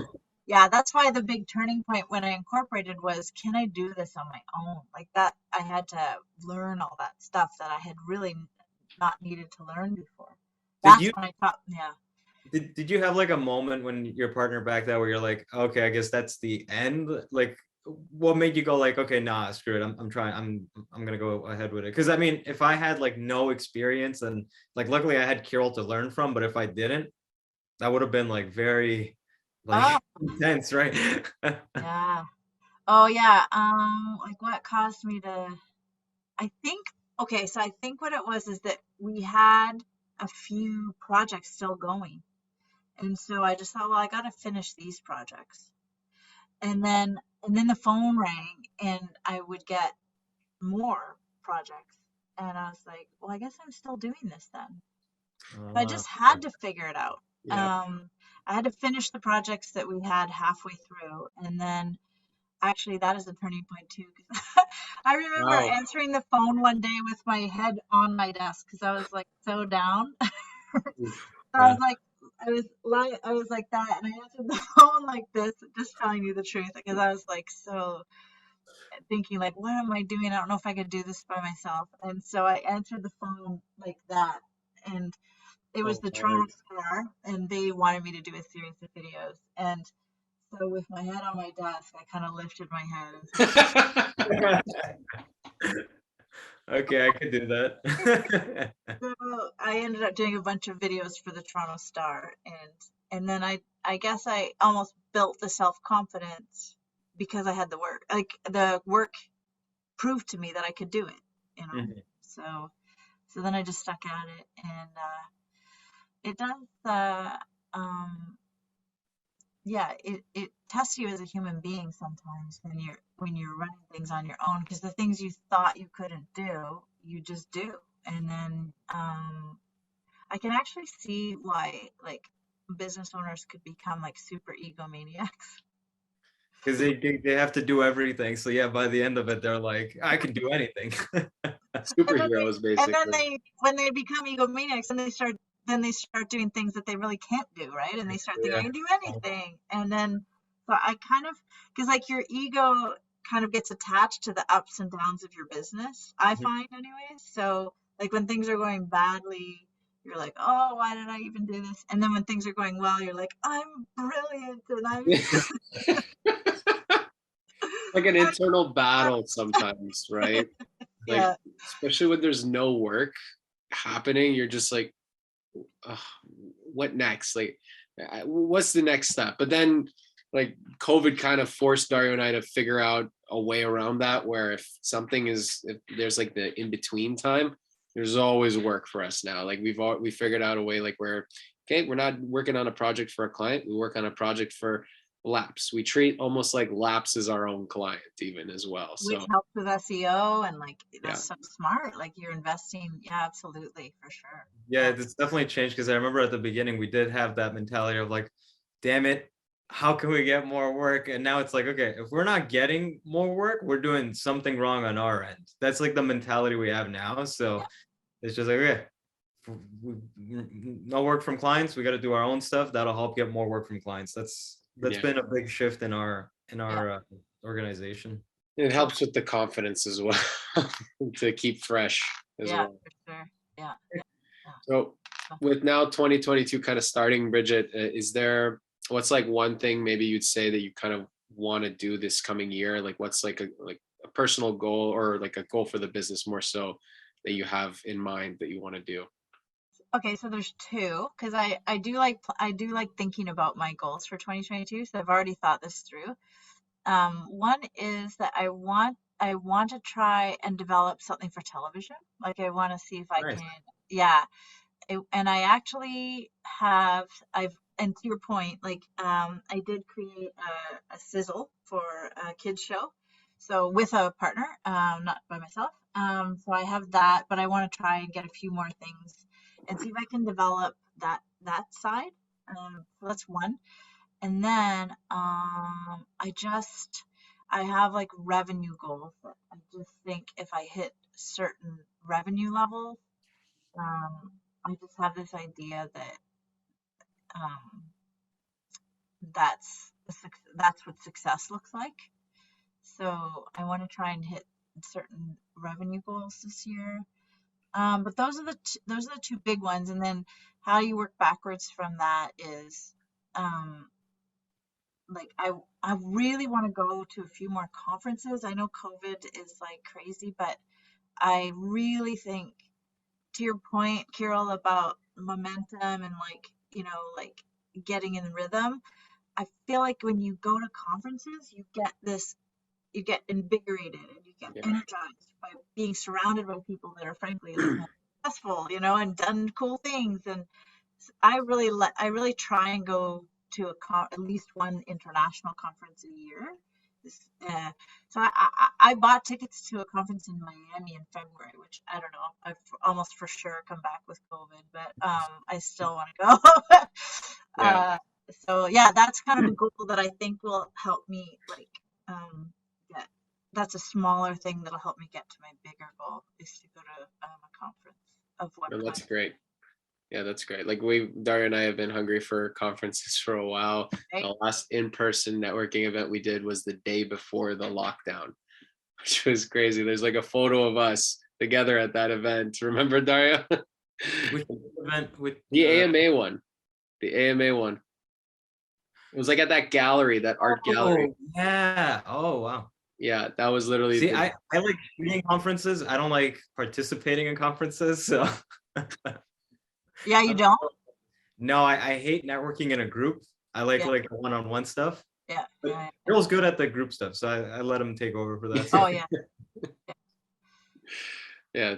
yeah, that's why the big turning point when I incorporated was, can I do this on my own? Like that, I had to learn all that stuff that I had really not needed to learn before. Did That's you when I thought, yeah. did you have like a moment when your partner backed out where you're like, okay, I guess that's the end? Like, what made you go like, okay, nah, screw it, I'm trying, I'm gonna go ahead with it? Because I mean, if I had like no experience, and like luckily I had Kyrill to learn from, but if I didn't, that would have been like very like Oh, intense, right? yeah. Oh, yeah. Like what caused me to, I think, okay, so I think what it was is that we had a few projects still going. And so I just thought, well, I got to finish these projects. And then the phone rang and I would get more projects. And I was like, well, I guess I'm still doing this then. So I Uh, just had to figure it out. Yeah. I had to finish the projects that we had halfway through. And then actually, that is a turning point too. 'Cause I remember Wow. answering the phone one day with my head on my desk because I was like so down. Oof. I was like, I was like that, and I answered the phone like this, just telling you the truth, because I was like so thinking like, what am I doing? I don't know if I could do this by myself. And so I answered the phone like that, and it was So the hard. Toronto Star, and they wanted me to do a series of videos. And so with my head on my desk, I kind of lifted my head and said, okay, I could do that. so I ended up doing a bunch of videos for the Toronto Star, and then I guess I almost built the self-confidence because I had the work. Like the work proved to me that I could do it, you know. Mhm. So then I just stuck at it, and it does um yeah, it tests you as a human being sometimes when you're running things on your own, because the things you thought you couldn't do, you just do. And then I can actually see why like business owners could become like super egomaniacs. Because they have to do everything. So yeah, by the end of it, they're like, I can do anything. And then they Superheroes, and then basically. they when they become egomaniacs, then they start doing things that they really can't do, right? And they start thinking I Yeah. can do anything. And then so I kind of, because like your ego kind of gets attached to the ups and downs of your business, I find anyways. So like when things are going badly, you're like, oh, why did I even do this? And then when things are going well, you're like, I'm brilliant and Like an I'm internal battle sometimes, right? Like, yeah, especially when there's no work happening, you're just like, ugh, what next? Like, what's the next step? But then, like, COVID kind of forced Dario and I to figure out a way around that, where if there's like the in between time, there's always work for us now. Like we figured out a way like where, okay, we're not working on a project for a client, we work on a project for Laps. We treat almost like Laps as our own client even as well. which So helps with SEO, and like yeah. that's so smart. Like you're investing, yeah, absolutely, for sure. Yeah, Yeah. it's definitely changed because I remember at the beginning we did have that mentality of like, damn it, how can we get more work? And now it's like, okay, if we're not getting more work, we're doing something wrong on our end. That's like the mentality we have now. So Yeah. it's just like, okay, no work from clients, we got to do our own stuff. That'll help get more work from clients. That's Yeah. been a big shift in our Yeah. organization. It Oh, helps with the confidence as well to keep fresh as yeah, well. for sure. Yeah. Yeah. So So, with now 2022 kind of starting, Brigitte, what's like one thing maybe you'd say that you kind of want to do this coming year? Like what's like a personal goal or like a goal for the business more so that you have in mind that you want to do? okay, so there's two, because I do like thinking about my goals for 2022. So I've already thought this through. One is that I want to try and develop something for television. Like I want to see if I Nice. can, yeah. And I actually have, and to your point, like I did create a sizzle for a kids show, so with a partner, not by myself. So I have that, but I want to try and get a few more things and see if I can develop that side. So that's one. And then I have like revenue goals that I just think if I hit certain revenue levels, um, I just have this idea that um, that's that's what success looks like. So I want to try and hit certain revenue goals this year. But those are the two big ones, and then how you work backwards from that is, like I really want to go to a few more conferences. I know COVID is like crazy, but I really think, to your point, Kyrill, about momentum and like, like getting in rhythm. I feel like when you go to conferences, you get invigorated and you get Yeah. energized by being surrounded by people that are frankly like more successful, and done cool things. And I really try and go to at least one international conference a year. So I bought tickets to a conference in Miami in February, which I don't know. I've almost for sure come back with COVID, but I still want to go. Yeah. So yeah, that's kind of a goal that I think will help me like get. That's a smaller thing that'll help me get to my bigger goal, is to go to a conference of what No, kind. that's great. Yeah, that's great. Like Dario and I have been hungry for conferences for a while. Right? The last in-person networking event we did was the day before the lockdown, which was crazy. There's like a photo of us together at that event. Remember, Dario? Which event with The AMA one. The AMA one. It was like at that gallery, that art gallery. Oh yeah. Oh wow. Yeah, that was literally See, I like shooting conferences. I don't like participating in conferences. So Yeah, you don't? no, I hate networking in a group. I like Yeah. like one-on-one stuff. Yeah. But Yeah. Girl's good at the group stuff, so I let him take over for that Oh stuff. yeah. yeah.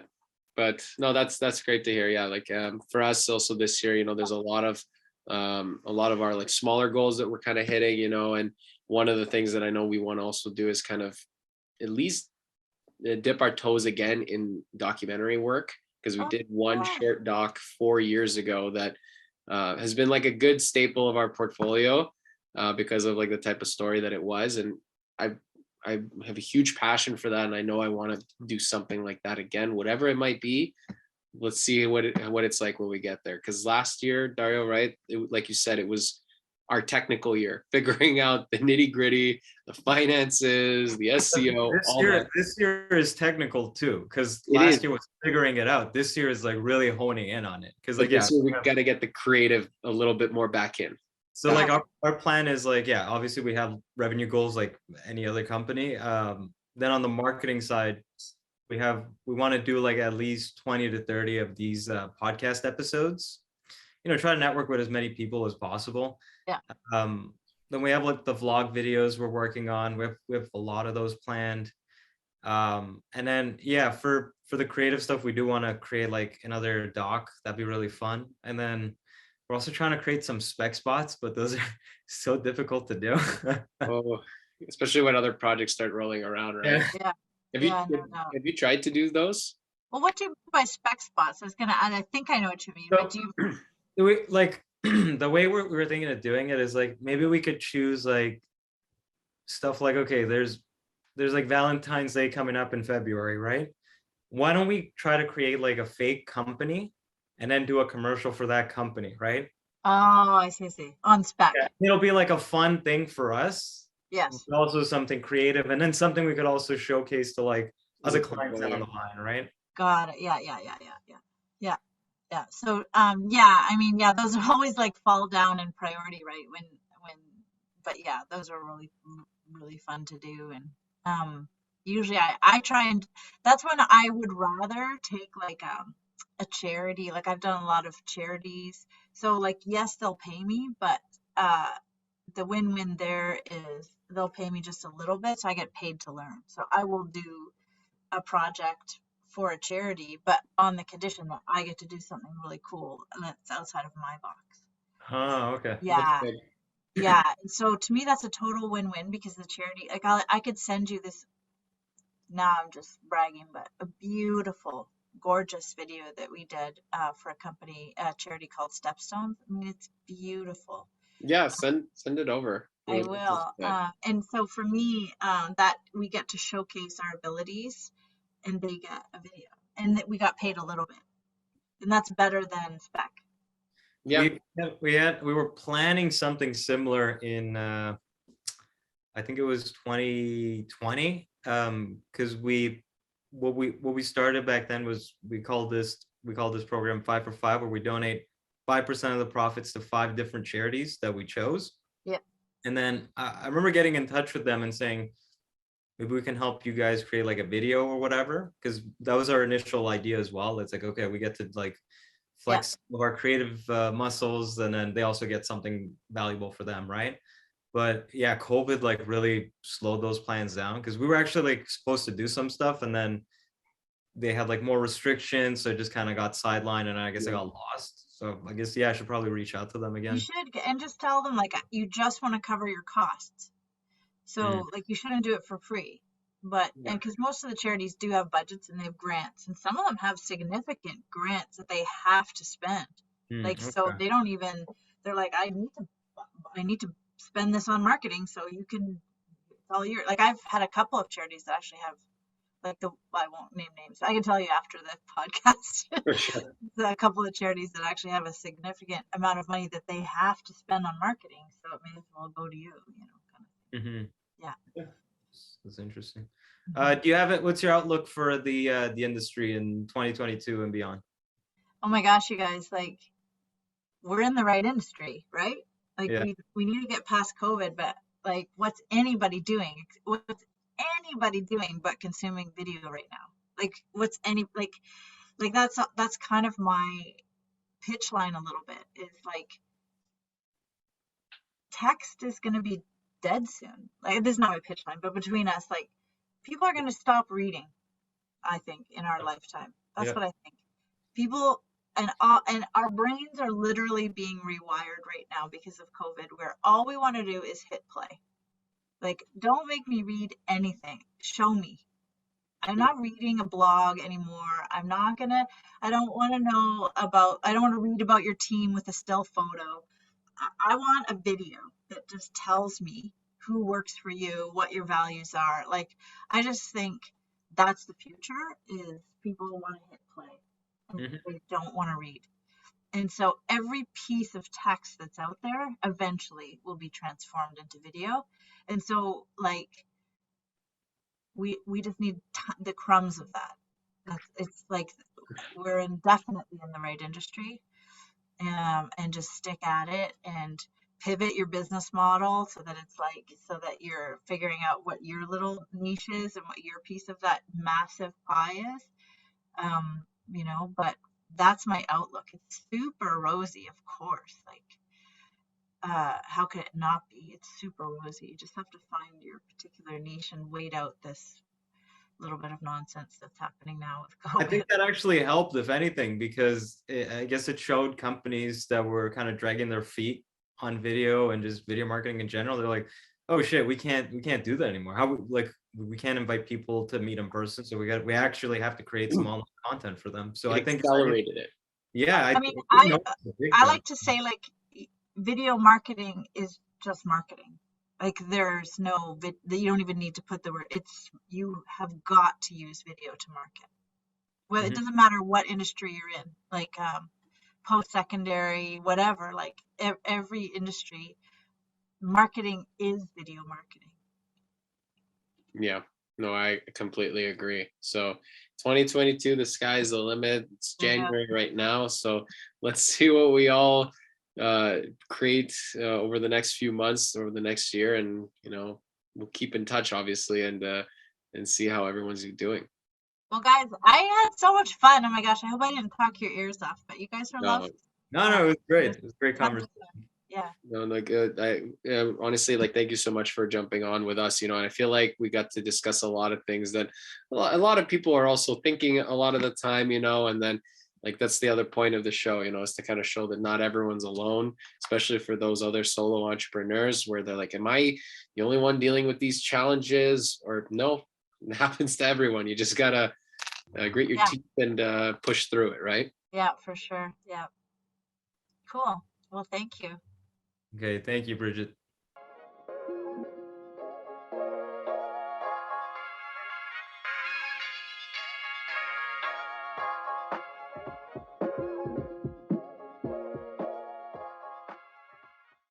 But no, that's great to hear. Yeah, like for us also this year, there's a lot of our like smaller goals that we're kind of hitting, and one of the things that I know we want to also do is kind of at least dip our toes again in documentary work, because we did one short doc 4 years ago that has been like a good staple of our portfolio because of like the type of story that it was. And I have a huge passion for that, and I know I want to do something like that again, whatever it might be. Let's see what it's like when we get there. Because last year, Dario, right? Like you said, it was our technical year, figuring out the nitty gritty, the finances, the SEO, all that. This year is technical too, because It last is. year was figuring it out. This year is like really honing in on it. Because But like yeah, this year we got to get the creative a little bit more back in. so like our plan is like, yeah, obviously we have revenue goals like any other company. Then on the marketing side, we want to do like at least 20 to 30 of these podcast episodes. Try to network with as many people as possible. Yeah. Then we have like the vlog videos we're working on. We have a lot of those planned. And then yeah, for the creative stuff, we do want to create like another doc. That'd be really fun. And then we're also trying to create some spec spots, but those are so difficult to do. Oh, especially when other projects start rolling around, right? Yeah. Have you tried to do those? Well, what do you mean by spec spots? I think I know what you mean, but do you? We like the way we were thinking of doing it is like maybe we could choose like stuff like, okay, there's like Valentine's Day coming up in February, right? Why don't we try to create like a fake company and then do a commercial for that company, right? Oh, I see. On spec. Yeah, it'll be like a fun thing for us. Yes. But also something creative, and then something we could also showcase to like other clients down the line, right? Got it. Yeah. So, yeah, I mean, yeah, those are always like fall down in priority, right? But yeah, those are really, really fun to do. And, usually I try and that's when I would rather take like, a charity. Like I've done a lot of charities. So like, yes, they'll pay me, but, the win-win there is they'll pay me just a little bit, so I get paid to learn. So I will do a project for a charity, but on the condition that I get to do something really cool and that's outside of my box. Oh, okay. Yeah. Yeah. So to me, that's a total win-win, because the charity, like I could send you this, now I'm just bragging, but a beautiful, gorgeous video that we did for a charity called Stepstones. I mean, it's beautiful. Yeah, send it over. I will. And so for me, that we get to showcase our abilities, and they get a video, and that we got paid a little bit, and that's better than spec. Yeah, we were planning something similar in I think it was 2020. Because what we started back then was we called this program 5 for 5, where we donate 5% of the profits to 5 different charities that we chose. Yeah. And then I remember getting in touch with them and saying, maybe we can help you guys create like a video or whatever, because that was our initial idea as well. It's like, okay, we get to like flex our creative muscles, and then they also get something valuable for them, right? But yeah, COVID like really slowed those plans down, because we were actually like supposed to do some stuff, and then they had like more restrictions, so it just kind of got sidelined, and I guess I got lost. So I guess I should probably reach out to them You again. should, and just tell them like you just want to cover your costs. So like you shouldn't do it for free. But and because most of the charities do have budgets and they have grants, and some of them have significant grants that they have to spend. Like so Okay. they don't even, they're like, I need to spend this on marketing, so you can, it's all your, like I've had a couple of charities that actually have like I won't name names. I can tell you after the podcast. For sure. A couple of charities that actually have a significant amount of money that they have to spend on marketing, so it may as well go to you, kind of thing. Yeah. That's interesting. Do you have it? What's your outlook for the industry in 2022 and beyond? Oh my gosh, you guys, like we're in the right industry, right? Like Yeah. we need to get past COVID, but like what's anybody doing? What's anybody doing but consuming video right now? Like what's any like that's kind of my pitch line a little bit, is like text is going to be dead soon. Like this is not my pitch line, but between us, like people are going to stop reading, I think, in our lifetime. That's what I think. People and our brains are literally being rewired right now because of COVID, where all we want to do is hit play. Like, don't make me read anything. Show me. I'm not reading a blog anymore. I don't want to know about, I don't want to read about your team with a still photo. I want a video that just tells me who works for you, what your values are. Like, I just think that's the future, is people want to hit play and they don't want to read. And so every piece of text that's out there eventually will be transformed into video. And so like we just need the crumbs of that. It's like we're definitely in the right industry, and just stick at it and pivot your business model so that it's like, so that you're figuring out what your little niche is and what your piece of that massive pie is. But that's my outlook. It's super rosy, of course. Like, how could it not be? It's super rosy. You just have to find your particular niche and wait out this little bit of nonsense that's happening now with COVID. I think that actually helped, if anything, because I guess it showed companies that were kind of dragging their feet on video and just video marketing in general. They're like, oh shit, we can't do that anymore. How we can't invite people to meet in person, so we actually have to create some online content for them. So I think accelerated it. Yeah, I mean, I like to say, like, video marketing is just marketing. Like, there's no you don't even need to put the word. You have got to use video to market. Well, it doesn't matter what industry you're in, like post-secondary, whatever. Like every industry, marketing is video marketing. Yeah, no, I completely agree. So 2022, the sky's the limit. It's January right now, so let's see what we all create over the next few months, over the next year, and we'll keep in touch, obviously, and see how everyone's doing. Well, guys, I had so much fun. Oh my gosh, I hope I didn't talk your ears off, but you guys were lovely. No, it was great. It was a great conversation. Yeah. No, like I honestly, like, thank you so much for jumping on with us. And I feel like we got to discuss a lot of things that a lot of people are also thinking a lot of the time, and then like that's the other point of the show, is to kind of show that not everyone's alone, especially for those other solo entrepreneurs where they're like, am I the only one dealing with these challenges? Or no, it happens to everyone. You just gotta grit your teeth and push through it, right? Yeah, for sure. Yeah. Cool. Well, thank you. Okay, thank you, Brigitte.